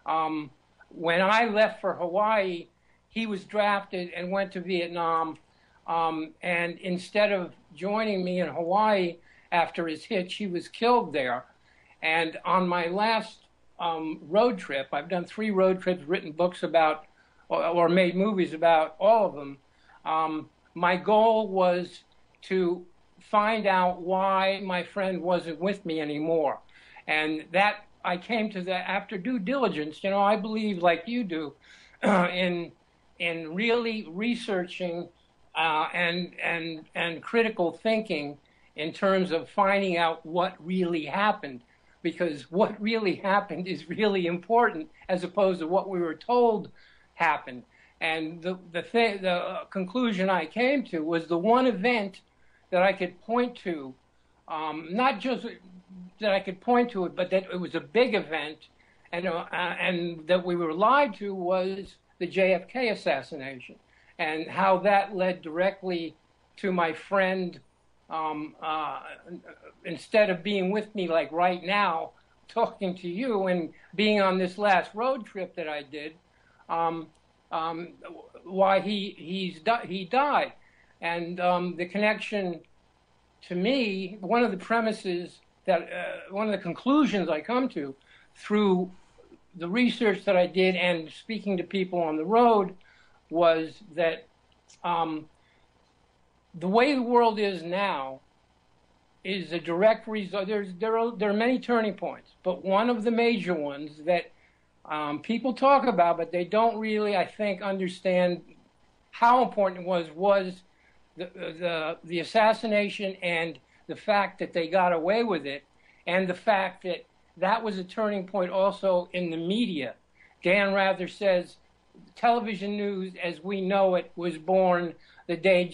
when I left for Hawaii, he was drafted and went to Vietnam. And instead of joining me in Hawaii after his hitch, he was killed there. And on my last road trip, I've done 3 road trips, written books about, or made movies about all of them. My goal was to find out why my friend wasn't with me anymore. And that I came to that after due diligence. You know, I believe, like you do, in really researching and critical thinking in terms of finding out what really happened, because what really happened is really important as opposed to what we were told happened. And the conclusion I came to was the one event that I could point to, not just that I could point to it, but that it was a big event, and that we were lied to, was the JFK assassination, and how that led directly to my friend, instead of being with me like right now, talking to you and being on this last road trip that I did, why he died. And the connection, to me, one of the premises that, one of the conclusions I come to through the research that I did and speaking to people on the road, was that the way the world is now is a direct result. There are many turning points, but one of the major ones that people talk about, but they don't really, I think, understand how important it was the assassination, and the fact that they got away with it, and the fact that that was a turning point also in the media. Dan Rather says television news as we know it was born the day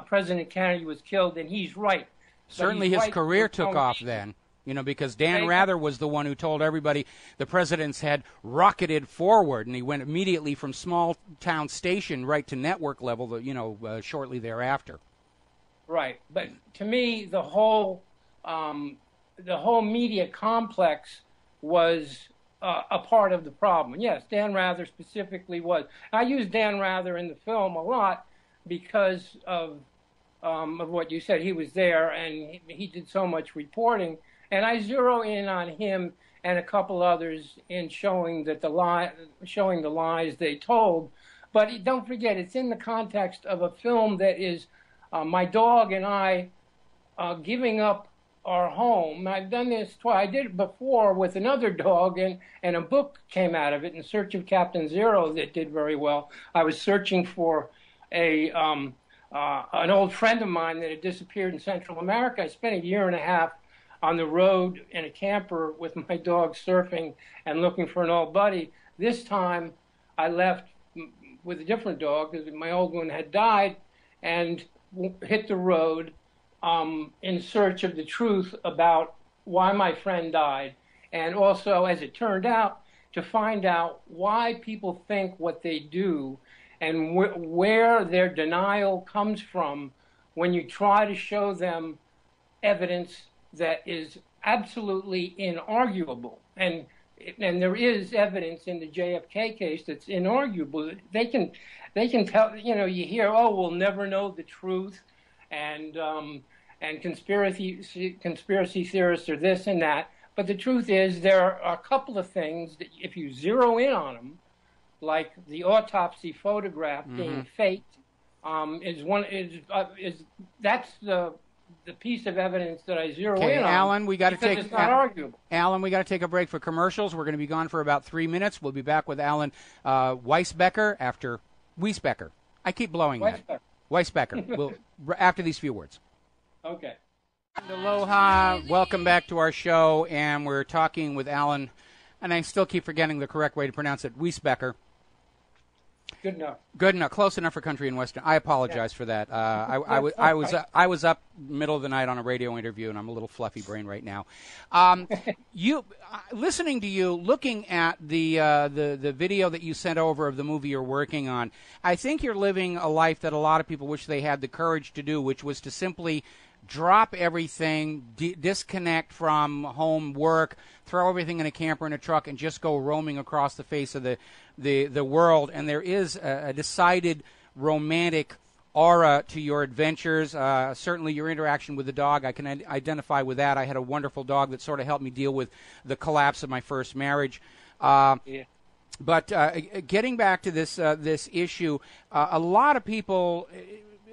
President Kennedy was killed, and he's right. Certainly his career took off then. You know, because Dan Rather was the one who told everybody the presidents had rocketed forward, and he went immediately from small town station right to network level, shortly thereafter. Right. But to me, the whole media complex was a part of the problem. Yes, Dan Rather specifically was. I use Dan Rather in the film a lot because of what you said. He was there, and he did so much reporting. And I zero in on him and a couple others in showing the lies they told. But don't forget, it's in the context of a film that is my dog and I giving up our home. I've done this twice. I did it before with another dog, and a book came out of it, In Search of Captain Zero, that did very well. I was searching for an old friend of mine that had disappeared in Central America. I spent a year and a half on the road in a camper with my dog surfing and looking for an old buddy. This time I left with a different dog because my old one had died, and hit the road in search of the truth about why my friend died, and also, as it turned out, to find out why people think what they do and where their denial comes from when you try to show them evidence that is absolutely inarguable. And there is evidence in the JFK case that's inarguable. They can tell, you hear, oh, we'll never know the truth, and conspiracy theorists are this and that. But the truth is, there are a couple of things that, if you zero in on them, like the autopsy photograph being faked, that's the piece of evidence that I zero in on. Alan, we got to take. It's not arguable. Alan, we got to take a break for commercials. We're going to be gone for about 3 minutes. We'll be back with Alan Weisbecker after Wiesbecker. I keep blowing that. Weisbecker. After these few words. Okay. Aloha. Welcome back to our show, and we're talking with Alan, and I still keep forgetting the correct way to pronounce it, Wiesbecker. Good enough. Good enough. Close enough for country and western. I apologize for that. I was up middle of the night on a radio interview, and I'm a little fluffy brain right now. Listening to you, looking at the video that you sent over of the movie you're working on, I think you're living a life that a lot of people wish they had the courage to do, which was to simply drop everything, disconnect from home, work, throw everything in a camper and a truck, and just go roaming across the face of the world. And there is a decided romantic aura to your adventures. Certainly your interaction with the dog, I can identify with that. I had a wonderful dog that sort of helped me deal with the collapse of my first marriage. But getting back to this issue, a lot of people...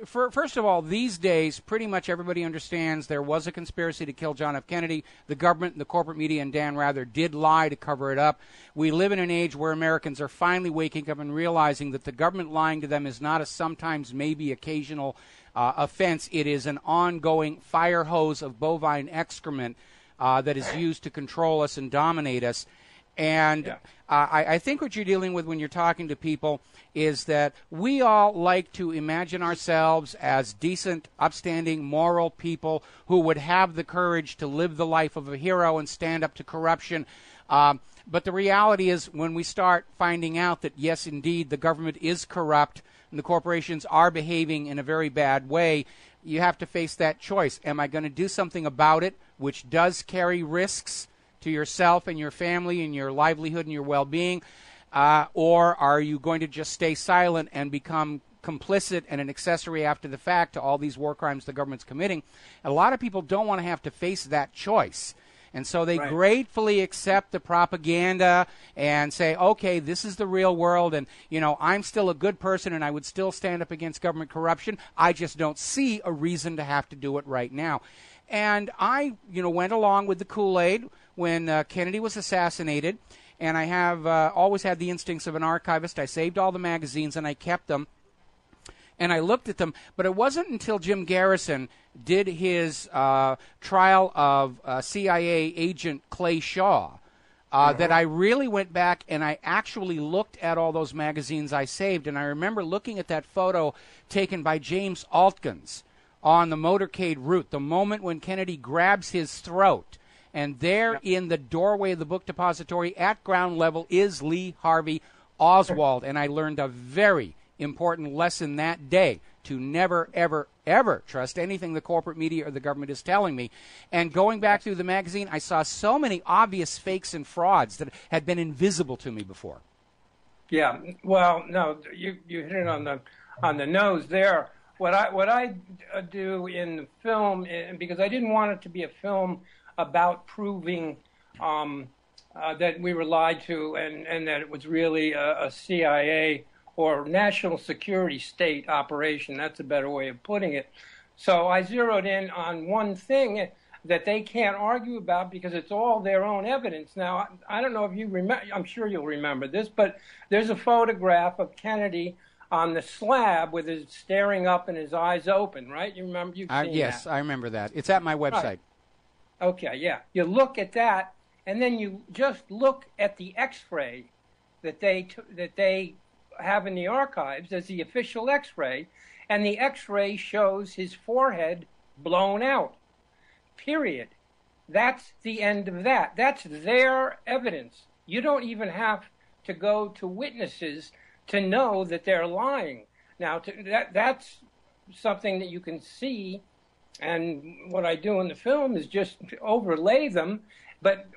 First of all, these days, pretty much everybody understands there was a conspiracy to kill John F. Kennedy. The government, the corporate media, and Dan Rather did lie to cover it up. We live in an age where Americans are finally waking up and realizing that the government lying to them is not a sometimes, maybe occasional offense. It is an ongoing fire hose of bovine excrement that is used to control us and dominate us. And I think what you're dealing with when you're talking to people is that we all like to imagine ourselves as decent, upstanding, moral people who would have the courage to live the life of a hero and stand up to corruption. But the reality is when we start finding out that, yes, indeed, the government is corrupt and the corporations are behaving in a very bad way, you have to face that choice. Am I going to do something about it, which does carry risks to yourself and your family and your livelihood and your well-being, or are you going to just stay silent and become complicit and an accessory after the fact to all these war crimes the government's committing? A lot of people don't want to have to face that choice, and so they gratefully accept the propaganda and say, okay, this is the real world, and I'm still a good person and I would still stand up against government corruption. I just don't see a reason to have to do it right now. And I, went along with the Kool-Aid when Kennedy was assassinated, and I have always had the instincts of an archivist. I saved all the magazines, and I kept them, and I looked at them. But it wasn't until Jim Garrison did his trial of CIA agent Clay Shaw that I really went back and I actually looked at all those magazines I saved. And I remember looking at that photo taken by James Altkins on the motorcade route, the moment when Kennedy grabs his throat. And there in the doorway of the book depository at ground level is Lee Harvey Oswald. And I learned a very important lesson that day to never, ever, ever trust anything the corporate media or the government is telling me. And going back through the magazine, I saw so many obvious fakes and frauds that had been invisible to me before. Yeah, well, no, you hit it on the nose there. What I do in the film, because I didn't want it to be a film about proving that we were lied to and that it was really a CIA or national security state operation. That's a better way of putting it. So I zeroed in on one thing that they can't argue about because it's all their own evidence. Now, I don't know if you remember, I'm sure you'll remember this, but there's a photograph of Kennedy on the slab with his staring up and his eyes open, right? You remember? You've seen yes, that. I remember that. It's at my website. Right. Okay, yeah. You look at that, and then you just look at the X-ray that they have in the archives as the official X-ray, and the X-ray shows his forehead blown out. Period. That's the end of that. That's their evidence. You don't even have to go to witnesses to know that they're lying. Now, that's something that you can see, and what I do in the film is just overlay them. But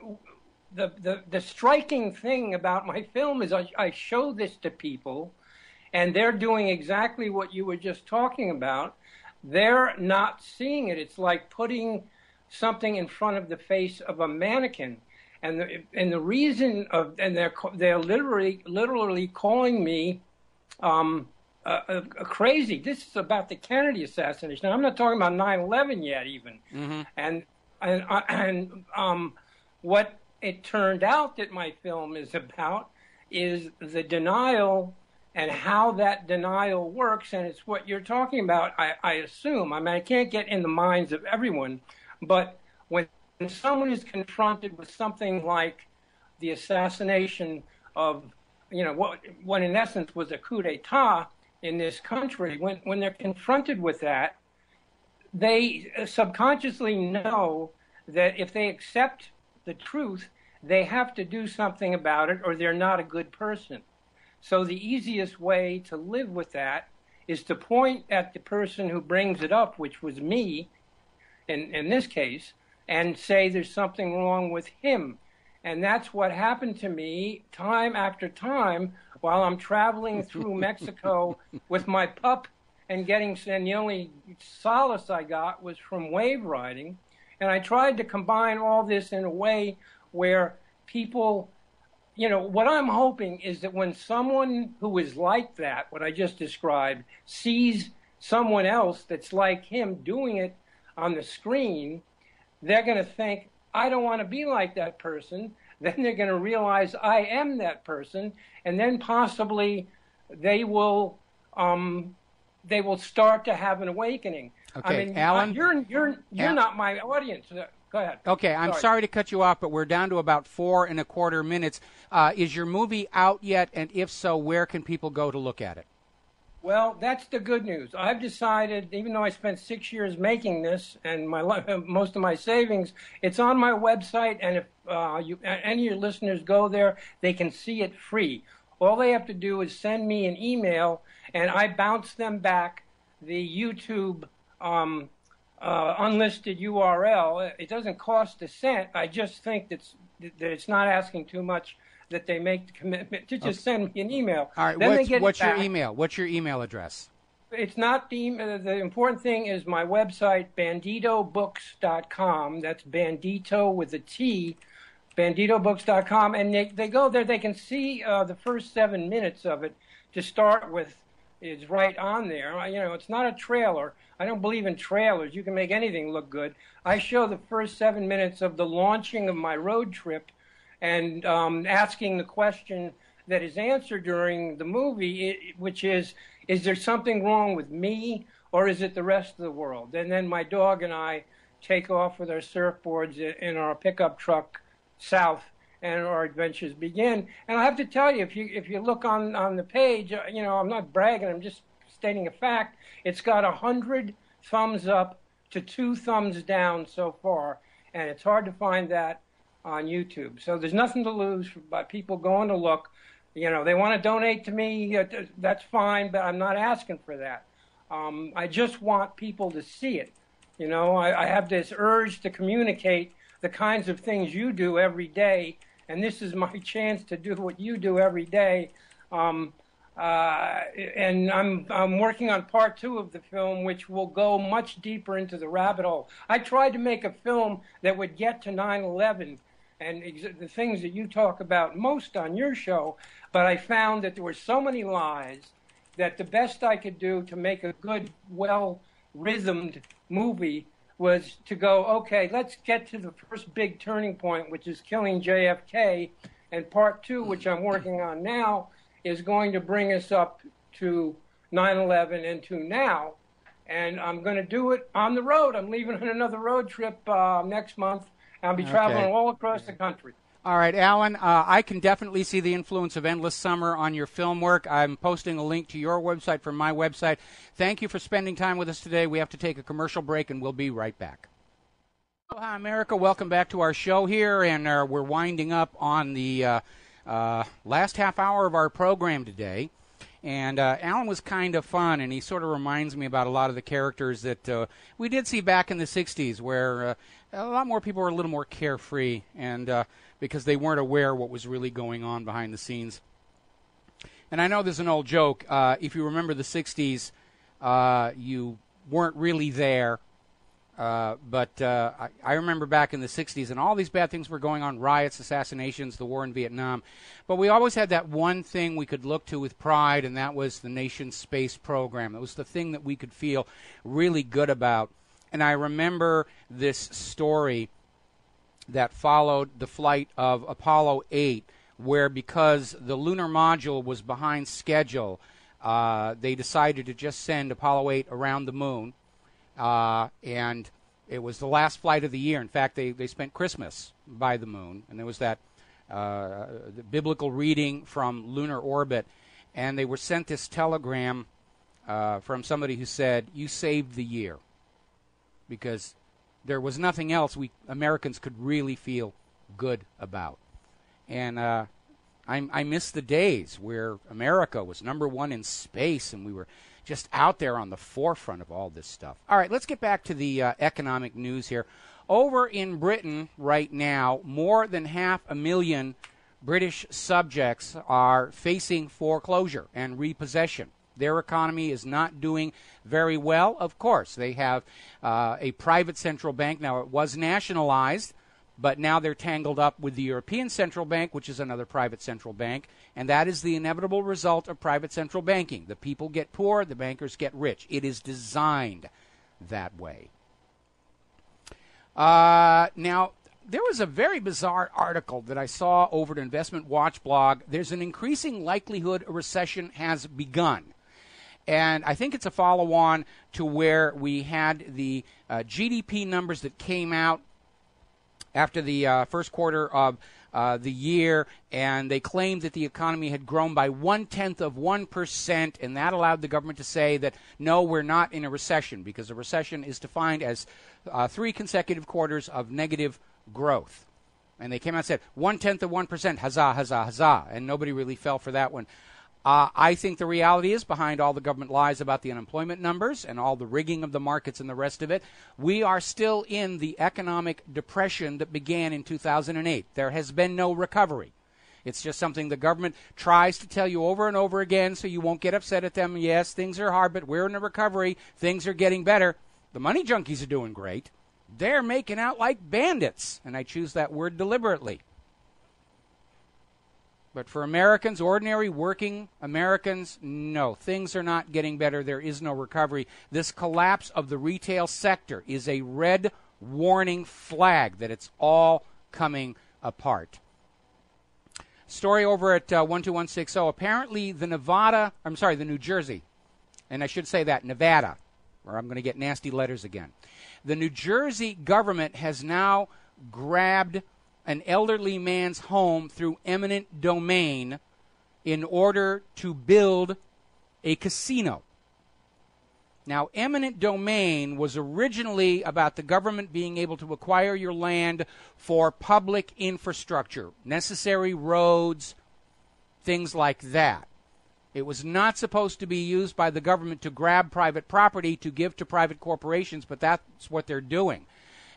the striking thing about my film is I show this to people, and they're doing exactly what you were just talking about. They're not seeing it. It's like putting something in front of the face of a mannequin. And the reason of, and they're literally calling me crazy. This is about the Kennedy assassination. Now, I'm not talking about 9/11 yet, even. Mm-hmm. And what it turned out that my film is about is the denial and how that denial works, and it's what you're talking about. I assume. I mean, I can't get in the minds of everyone, but when someone is confronted with something like the assassination of, what in essence was a coup d'etat in this country, when they're confronted with that, they subconsciously know that if they accept the truth, they have to do something about it or they're not a good person. So the easiest way to live with that is to point at the person who brings it up, which was me in this case, and say there's something wrong with him. And that's what happened to me time after time while I'm traveling through Mexico with my pup and the only solace I got was from wave riding. And I tried to combine all this in a way where people, what I'm hoping is that when someone who is like that, what I just described, sees someone else that's like him doing it on the screen, they're going to think, I don't want to be like that person. Then they're going to realize I am that person, and then possibly they will start to have an awakening. Okay, I mean, Alan, you're not my audience. Go ahead. Okay, I'm sorry to cut you off, but we're down to about 4.25 minutes. Is your movie out yet? And if so, where can people go to look at it? Well, that's the good news. I've decided, even though I spent 6 years making this and most of my savings, it's on my website, and if any of your listeners go there, they can see it free. All they have to do is send me an email, and I bounce them back the YouTube unlisted URL. It doesn't cost a cent. I just think that it's not asking too much that they make the commitment to just send me an email. All right, then what's your email? What's your email address? It's not the important thing is my website, banditobooks.com. That's Bandito with a T, banditobooks.com. And they go there. They can see the first 7 minutes of it to start with. Is right on there. It's not a trailer. I don't believe in trailers. You can make anything look good. I show the first 7 minutes of the launching of my road trip and asking the question that is answered during the movie, which is there something wrong with me or is it the rest of the world? And then my dog and I take off with our surfboards in our pickup truck south, and our adventures begin. And I have to tell you, if you look on the page, I'm not bragging, I'm just stating a fact. It's got 100 thumbs up to 2 thumbs down so far, and it's hard to find that on YouTube. So there's nothing to lose by people going to look. They want to donate to me, that's fine, but I'm not asking for that. I just want people to see it. I have this urge to communicate the kinds of things you do every day, and this is my chance to do what you do every day. And I'm working on part 2 of the film, which will go much deeper into the rabbit hole. I tried to make a film that would get to 9/11 and the things that you talk about most on your show, but I found that there were so many lies that the best I could do to make a good, well-rhythmed movie was to go, okay, let's get to the first big turning point, which is killing JFK. And part two, which I'm working on now, is going to bring us up to 9/11 and to now. And I'm going to do it on the road. I'm leaving on another road trip next month. I'll be traveling all across the country. All right, Alan, I can definitely see the influence of Endless Summer on your film work. I'm posting a link to your website from my website. Thank you for spending time with us today. We have to take a commercial break, and we'll be right back. Hi, America. Welcome back to our show here, and we're winding up on the last half hour of our program today. And Alan was kind of fun, and he sort of reminds me about a lot of the characters that we did see back in the 60s, where a lot more people were a little more carefree, and because they weren't aware what was really going on behind the scenes. And I know there's an old joke. If you remember the 60s, you weren't really there. But I remember back in the 60s, and all these bad things were going on, riots, assassinations, the war in Vietnam. But we always had that one thing we could look to with pride, and that was the nation's space program. It was the thing that we could feel really good about. And I remember this story that followed the flight of Apollo 8, where because the lunar module was behind schedule, they decided to just send Apollo 8 around the moon. And it was the last flight of the year. In fact, they spent Christmas by the moon, and there was that the biblical reading from lunar orbit, and they were sent this telegram from somebody who said, "You saved the year," because there was nothing else we Americans could really feel good about. And I miss the days where America was number one in space, and we were just out there on the forefront of all this stuff. All right, let's get back to the economic news here. Over in Britain right now, more than 500,000 British subjects are facing foreclosure and repossession. Their economy is not doing very well. Of course, they have a private central bank. Now, it was nationalized, but now they're tangled up with the European Central Bank, which is another private central bank, and that is the inevitable result of private central banking. The people get poor, the bankers get rich. It is designed that way. Now, there was a very bizarre article that I saw over at Investment Watch blog. There's an increasing likelihood a recession has begun. And I think it's a follow-on to where we had the GDP numbers that came out after the first quarter of the year, and they claimed that the economy had grown by 0.1%, and that allowed the government to say that, no, we're not in a recession, because a recession is defined as 3 consecutive quarters of negative growth. And they came out and said, 0.1%, huzzah, huzzah, huzzah, and nobody really fell for that one. I think the reality is, behind all the government lies about the unemployment numbers and all the rigging of the markets and the rest of it, we are still in the economic depression that began in 2008. There has been no recovery. It's just something the government tries to tell you over and over again so you won't get upset at them. Yes, things are hard, but we're in a recovery. Things are getting better. The money junkies are doing great. They're making out like bandits, and I choose that word deliberately. But for Americans, ordinary working Americans, no, things are not getting better. There is no recovery. This collapse of the retail sector is a red warning flag that it's all coming apart. Story over at 12160. Apparently the New Jersey, and I should say that, Nevada, or I'm going to get nasty letters again. The New Jersey government has now grabbed an elderly man's home through eminent domain in order to build a casino. Now, eminent domain was originally about the government being able to acquire your land for public infrastructure, necessary roads, things like that. It was not supposed to be used by the government to grab private property to give to private corporations, but that's what they're doing.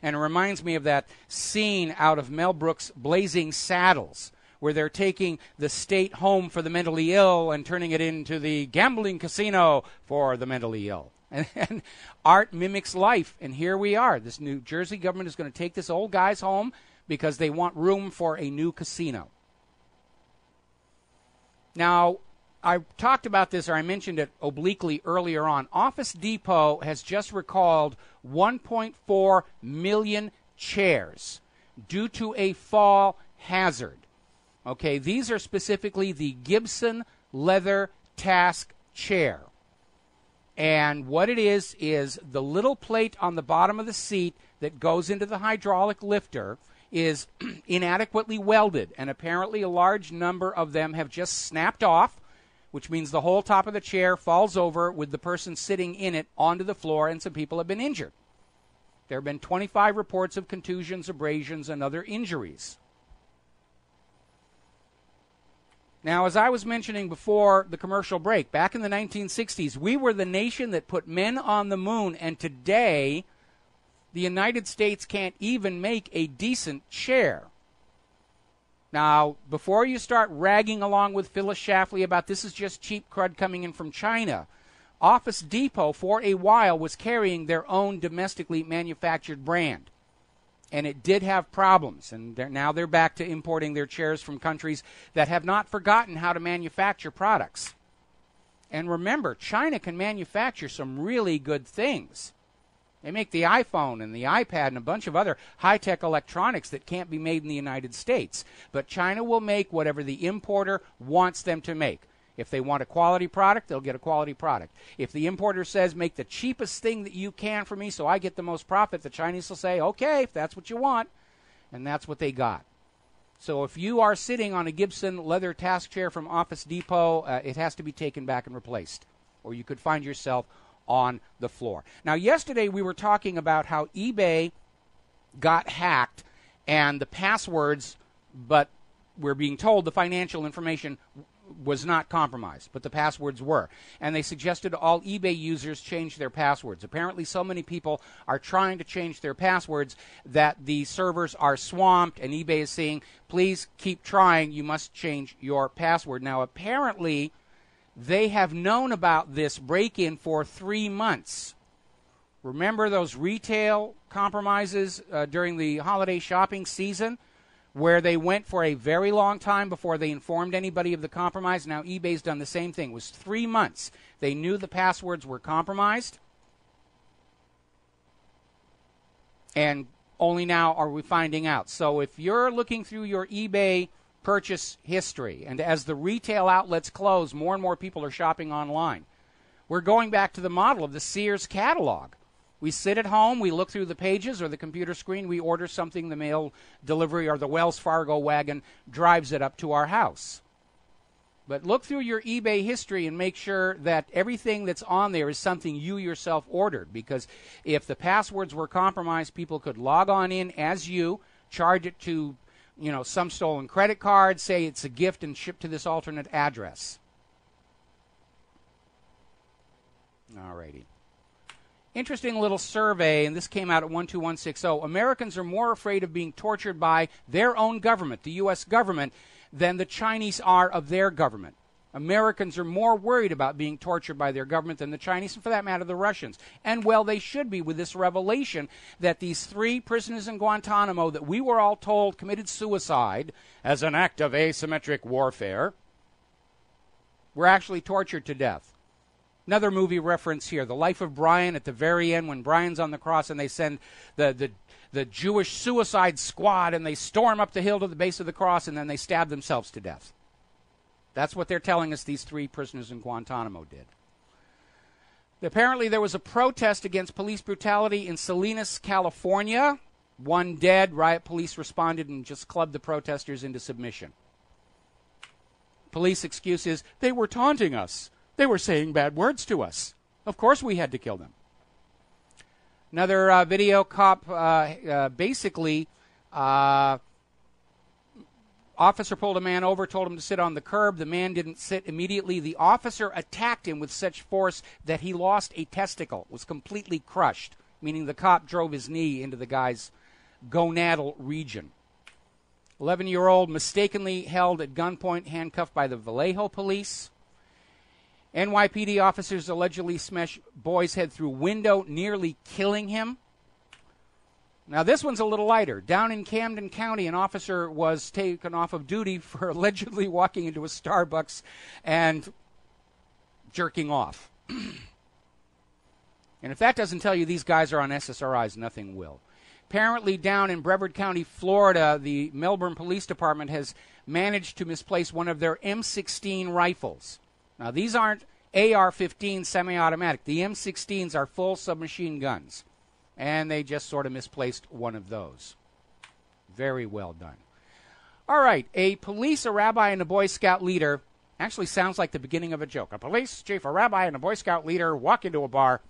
And it reminds me of that scene out of Mel Brooks' Blazing Saddles, where they're taking the state home for the mentally ill and turning it into the gambling casino for the mentally ill. And art mimics life, and here we are. This New Jersey government is going to take this old guy's home because they want room for a new casino. Now, I talked about this, or I mentioned it obliquely earlier on. Office Depot has just recalled 1.4 million chairs due to a fall hazard. Okay, these are specifically the Gibson leather task chair. And what it is the little plate on the bottom of the seat that goes into the hydraulic lifter is inadequately welded, and apparently a large number of them have just snapped off, which means the whole top of the chair falls over with the person sitting in it onto the floor, and some people have been injured. There have been 25 reports of contusions, abrasions, and other injuries. Now, as I was mentioning before the commercial break, back in the 1960s, we were the nation that put men on the moon, and today the United States can't even make a decent chair. Now, before you start ragging along with Phyllis Schlafly about this is just cheap crud coming in from China, Office Depot for a while was carrying their own domestically manufactured brand. And it did have problems, and now they're back to importing their chairs from countries that have not forgotten how to manufacture products. And remember, China can manufacture some really good things. They make the iPhone and the iPad and a bunch of other high-tech electronics that can't be made in the United States. But China will make whatever the importer wants them to make. If they want a quality product, they'll get a quality product. If the importer says, make the cheapest thing that you can for me so I get the most profit, the Chinese will say, okay, if that's what you want. And that's what they got. So if you are sitting on a Gibson leather task chair from Office Depot, it has to be taken back and replaced. Or you could find yourself on the floor. Now, yesterday we were talking about how eBay got hacked and the passwords, but we're being told the financial information was not compromised, but the passwords were. And they suggested all eBay users change their passwords. Apparently so many people are trying to change their passwords that the servers are swamped, and eBay is saying, please keep trying, you must change your password. Now, apparently they have known about this break-in for 3 months. Remember those retail compromises during the holiday shopping season, where they went for a very long time before they informed anybody of the compromise? Now eBay's done the same thing. It was 3 months. They knew the passwords were compromised, and only now are we finding out. So if you're looking through your eBay purchase history, and as the retail outlets close, more and more people are shopping online. We're going back to the model of the Sears catalog. We sit at home, we look through the pages or the computer screen, we order something, the mail delivery or the Wells Fargo wagon drives it up to our house. But look through your eBay history and make sure that everything that's on there is something you yourself ordered, because if the passwords were compromised, people could log on in as you, charge it to some stolen credit card, say it's a gift and ship to this alternate address. All righty. Interesting little survey, and this came out at 12160. Americans are more afraid of being tortured by their own government, the U.S. government, than the Chinese are of their government. Americans are more worried about being tortured by their government than the Chinese, and for that matter, the Russians. And, well, they should be with this revelation that these 3 prisoners in Guantanamo that we were all told committed suicide as an act of asymmetric warfare were actually tortured to death. Another movie reference here, The Life of Brian, at the very end when Brian's on the cross and they send the Jewish suicide squad and they storm up the hill to the base of the cross and then they stab themselves to death. That's what they're telling us these 3 prisoners in Guantanamo did. Apparently there was a protest against police brutality in Salinas, California. 1 dead. Riot police responded and just clubbed the protesters into submission. Police excuse is, they were taunting us. They were saying bad words to us. Of course we had to kill them. Another video cop basically officer pulled a man over, told him to sit on the curb. The man didn't sit immediately. The officer attacked him with such force that he lost a testicle, was completely crushed, meaning the cop drove his knee into the guy's gonadal region. 11-year-old mistakenly held at gunpoint, handcuffed by the Vallejo police. NYPD officers allegedly smashed boy's head through window, nearly killing him. Now, this one's a little lighter. Down in Camden County, an officer was taken off of duty for allegedly walking into a Starbucks and jerking off. And if that doesn't tell you these guys are on SSRIs, nothing will. Apparently down in Brevard County, Florida, the Melbourne Police Department has managed to misplace one of their M16 rifles. Now, these aren't AR-15 semi-automatic. The M16s are full submachine guns. And they just sort of misplaced one of those. Very well done. All right, a police, a rabbi, and a Boy Scout leader actually sounds like the beginning of a joke. A police chief, a rabbi, and a Boy Scout leader walk into a bar.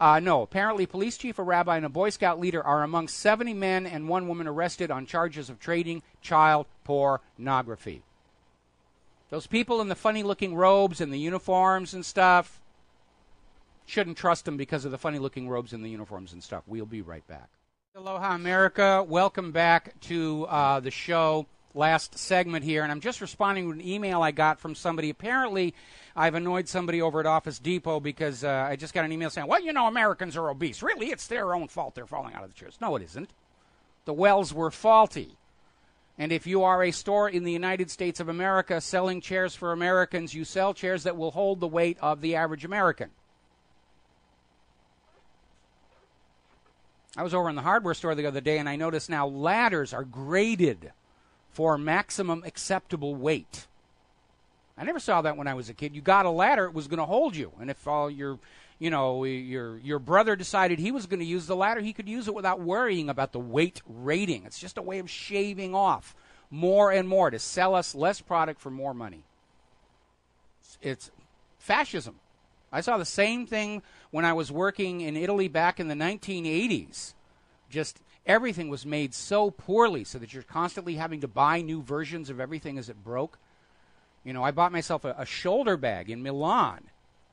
No, apparently police chief, a rabbi, and a Boy Scout leader are among 70 men and 1 woman arrested on charges of trading child pornography. Those people in the funny-looking robes and the uniforms and stuff, shouldn't trust them because of the funny-looking robes and the uniforms and stuff. We'll be right back. Aloha, America. Welcome back to the show. Last segment here, and I'm just responding to an email I got from somebody. Apparently, I've annoyed somebody over at Office Depot because I just got an email saying, well, you know, Americans are obese. Really, it's their own fault they're falling out of the chairs. No, it isn't. The wells were faulty. And if you are a store in the United States of America selling chairs for Americans, you sell chairs that will hold the weight of the average American. I was over in the hardware store the other day, and I noticed now ladders are graded for maximum acceptable weight. I never saw that when I was a kid. You got a ladder, it was going to hold you. And if your brother decided he was going to use the ladder, he could use it without worrying about the weight rating. It's just a way of shaving off more and more to sell us less product for more money. It's fascism. I saw the same thing when I was working in Italy back in the 1980s. Just everything was made so poorly so that you're constantly having to buy new versions of everything as it broke. You know, I bought myself a shoulder bag in Milan,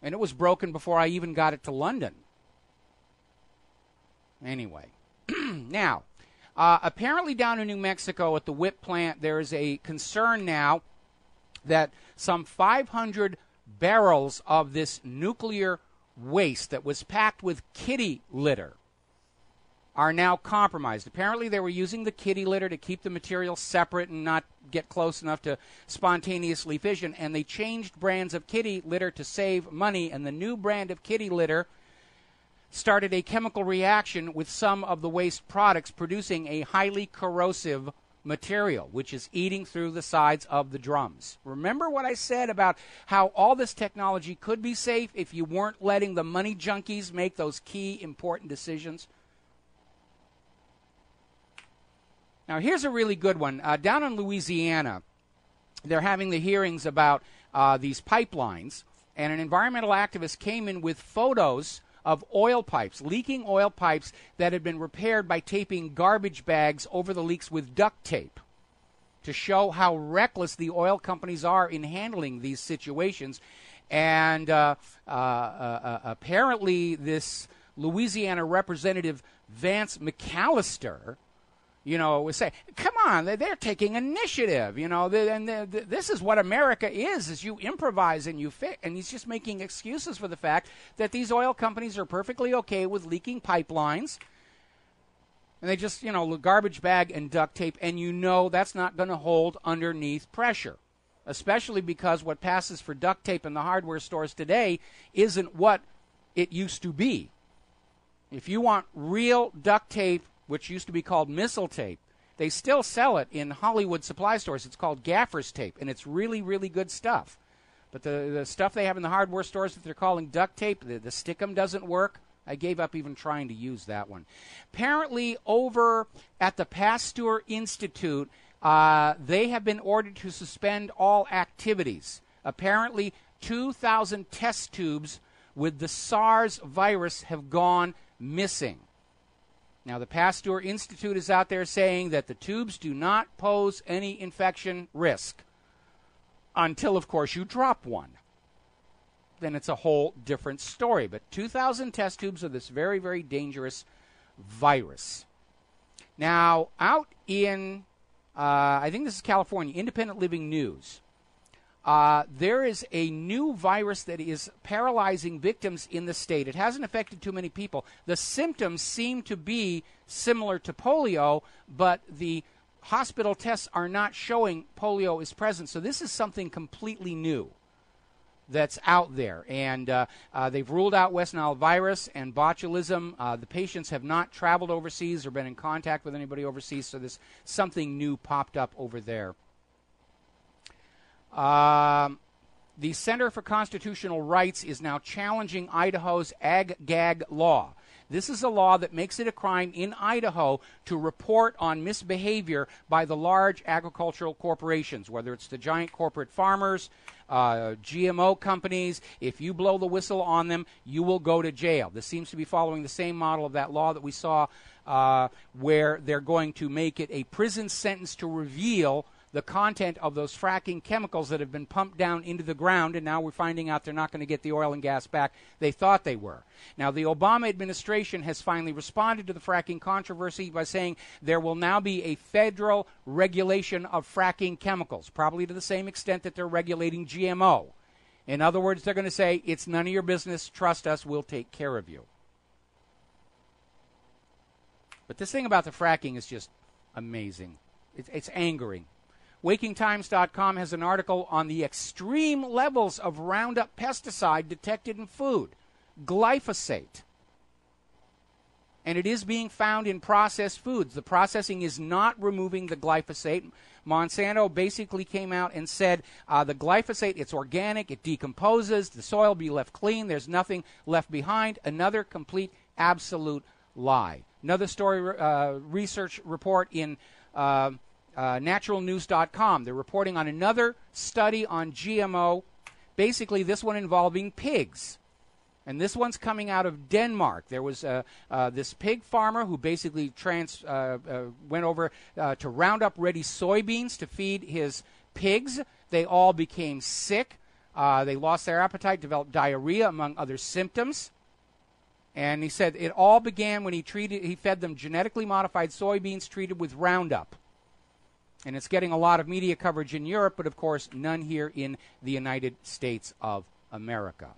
and it was broken before I even got it to London. Anyway, now, apparently down in New Mexico at the WIP plant, there is a concern now that some 500 barrels of this nuclear waste that was packed with kitty litter are now compromised. Apparently they were using the kitty litter to keep the material separate and not get close enough to spontaneously fission, and they changed brands of kitty litter to save money, and the new brand of kitty litter started a chemical reaction with some of the waste products, producing a highly corrosive material, which is eating through the sides of the drums. Remember what I said about how all this technology could be safe if you weren't letting the money junkies make those key important decisions? Now, here's a really good one. Down in Louisiana, they're having the hearings about these pipelines, and an environmental activist came in with photos of oil pipes, leaking oil pipes that had been repaired by taping garbage bags over the leaks with duct tape to show how reckless the oil companies are in handling these situations. And apparently this Louisiana Representative Vance McAllister, you know, was saying, come on, they're taking initiative, you know, this is what America is you improvise and you fit. And he's just making excuses for the fact that these oil companies are perfectly okay with leaking pipelines. And they just, you know, garbage bag and duct tape, and you know that's not going to hold underneath pressure, especially because what passes for duct tape in the hardware stores today isn't what it used to be. If you want real duct tape, which used to be called missile tape, they still sell it in Hollywood supply stores. It's called gaffer's tape, and it's really, really good stuff. But the stuff they have in the hardware stores that they're calling duct tape, the stickum doesn't work. I gave up even trying to use that one. Apparently, over at the Pasteur Institute, they have been ordered to suspend all activities. Apparently, 2,000 test tubes with the SARS virus have gone missing. Now, the Pasteur Institute is out there saying that the tubes do not pose any infection risk until, of course, you drop one. Then it's a whole different story. But 2,000 test tubes of this very, very dangerous virus. Now, out in, I think this is California, Independent Living News, there is a new virus that is paralyzing victims in the state. It hasn't affected too many people. The symptoms seem to be similar to polio, but the hospital tests are not showing polio is present. So this is something completely new. that's out there. And they've ruled out West Nile virus and botulism. The patients have not traveled overseas or been in contact with anybody overseas, so there's something new popped up over there. The Center for Constitutional Rights is now challenging Idaho's ag-gag law. This is a law that makes it a crime in Idaho to report on misbehavior by the large agricultural corporations, whether it's the giant corporate farmers, GMO companies. If you blow the whistle on them, you will go to jail. This seems to be following the same model of that law that we saw where they're going to make it a prison sentence to reveal the content of those fracking chemicals that have been pumped down into the ground, and now we're finding out they're not going to get the oil and gas back they thought they were. Now, the Obama administration has finally responded to the fracking controversy by saying there will now be a federal regulation of fracking chemicals, probably to the same extent that they're regulating GMO. In other words, they're going to say, it's none of your business, trust us, we'll take care of you. But this thing about the fracking is just amazing. It's angering. WakingTimes.com has an article on the extreme levels of Roundup pesticide detected in food, glyphosate. And it is being found in processed foods. The processing is not removing the glyphosate. Monsanto basically came out and said the glyphosate, it's organic, it decomposes, the soil will be left clean, there's nothing left behind. Another complete, absolute lie. Another story, research report in naturalnews.com. They're reporting on another study on GMO, basically this one involving pigs. And this one's coming out of Denmark. There was this pig farmer who basically went over to Roundup Ready soybeans to feed his pigs. They all became sick. They lost their appetite, developed diarrhea, among other symptoms. And he said it all began when he fed them genetically modified soybeans treated with Roundup. And it's getting a lot of media coverage in Europe, but of course none here in the United States of America.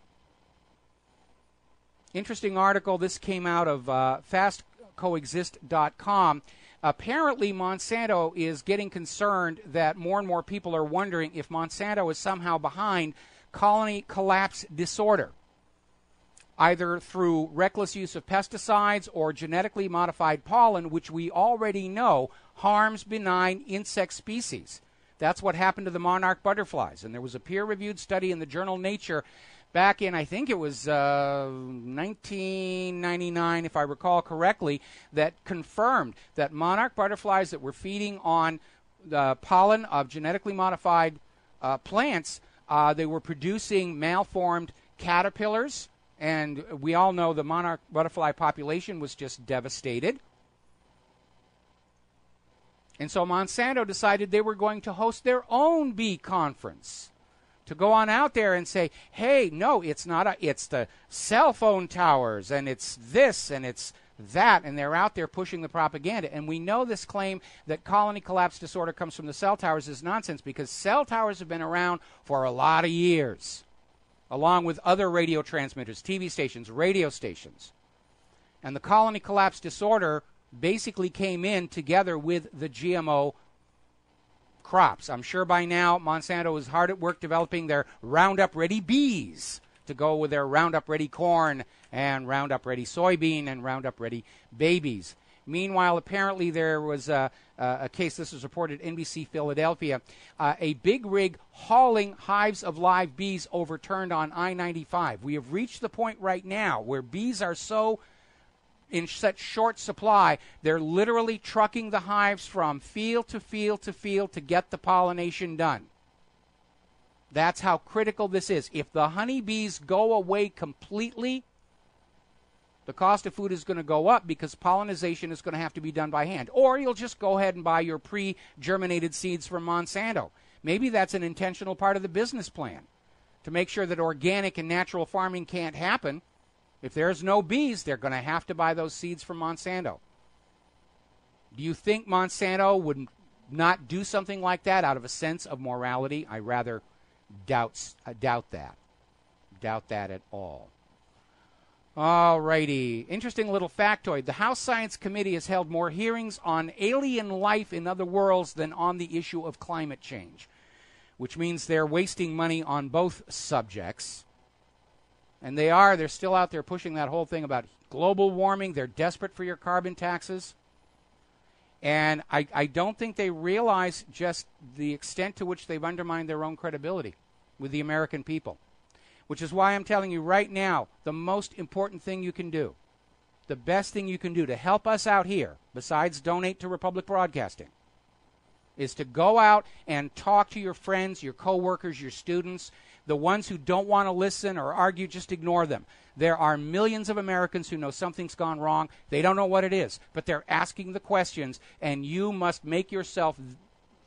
Interesting article. This came out of fastcoexist.com. Apparently Monsanto is getting concerned that more and more people are wondering if Monsanto is somehow behind colony collapse disorder, either through reckless use of pesticides or genetically modified pollen, which we already know harms benign insect species. That's what happened to the monarch butterflies. And there was a peer-reviewed study in the journal Nature back in, I think it was 1999, if I recall correctly, that confirmed that monarch butterflies that were feeding on the pollen of genetically modified plants, they were producing malformed caterpillars. And we all know the monarch butterfly population was just devastated. And so Monsanto decided they were going to host their own bee conference, to go on out there and say, hey, no, it's not it's the cell phone towers, and it's this, and it's that, and they're out there pushing the propaganda. And we know this claim that colony collapse disorder comes from the cell towers is nonsense, because cell towers have been around for a lot of years, along with other radio transmitters, TV stations, radio stations. And the colony collapse disorder basically came in together with the GMO crops. I'm sure by now Monsanto is hard at work developing their Roundup Ready bees to go with their Roundup Ready corn and Roundup Ready soybean and Roundup Ready babies. Meanwhile, apparently there was a case, this was reported at NBC Philadelphia, a big rig hauling hives of live bees overturned on I-95. We have reached the point right now where bees are so in such short supply, they're literally trucking the hives from field to field to field to get the pollination done. That's how critical this is. If the honeybees go away completely, the cost of food is going to go up because pollination is going to have to be done by hand. Or you'll just go ahead and buy your pre-germinated seeds from Monsanto. Maybe that's an intentional part of the business plan, to make sure that organic and natural farming can't happen. If there's no bees, they're going to have to buy those seeds from Monsanto. Do you think Monsanto would not do something like that out of a sense of morality? I rather doubt that. Doubt that at all. All righty. Interesting little factoid. The House Science Committee has held more hearings on alien life in other worlds than on the issue of climate change. which means they're wasting money on both subjects. And they're still out there pushing that whole thing about global warming. They're desperate for your carbon taxes. And I don't think they realize just the extent to which they've undermined their own credibility with the American people, which is why I'm telling you right now, the most important thing you can do, the best thing you can do to help us out here, besides donate to Republic Broadcasting, is to go out and talk to your friends, your coworkers, your students. The ones who don't want to listen or argue, just ignore them. There are millions of Americans who know something's gone wrong. They don't know what it is, but they're asking the questions, and you must make yourself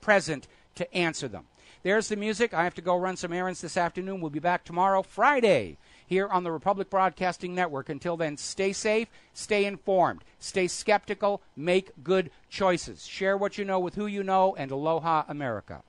present to answer them. There's the music. I have to go run some errands this afternoon. We'll be back tomorrow, Friday, here on the Republic Broadcasting Network. Until then, stay safe, stay informed, stay skeptical, make good choices. Share what you know with who you know, and aloha, America.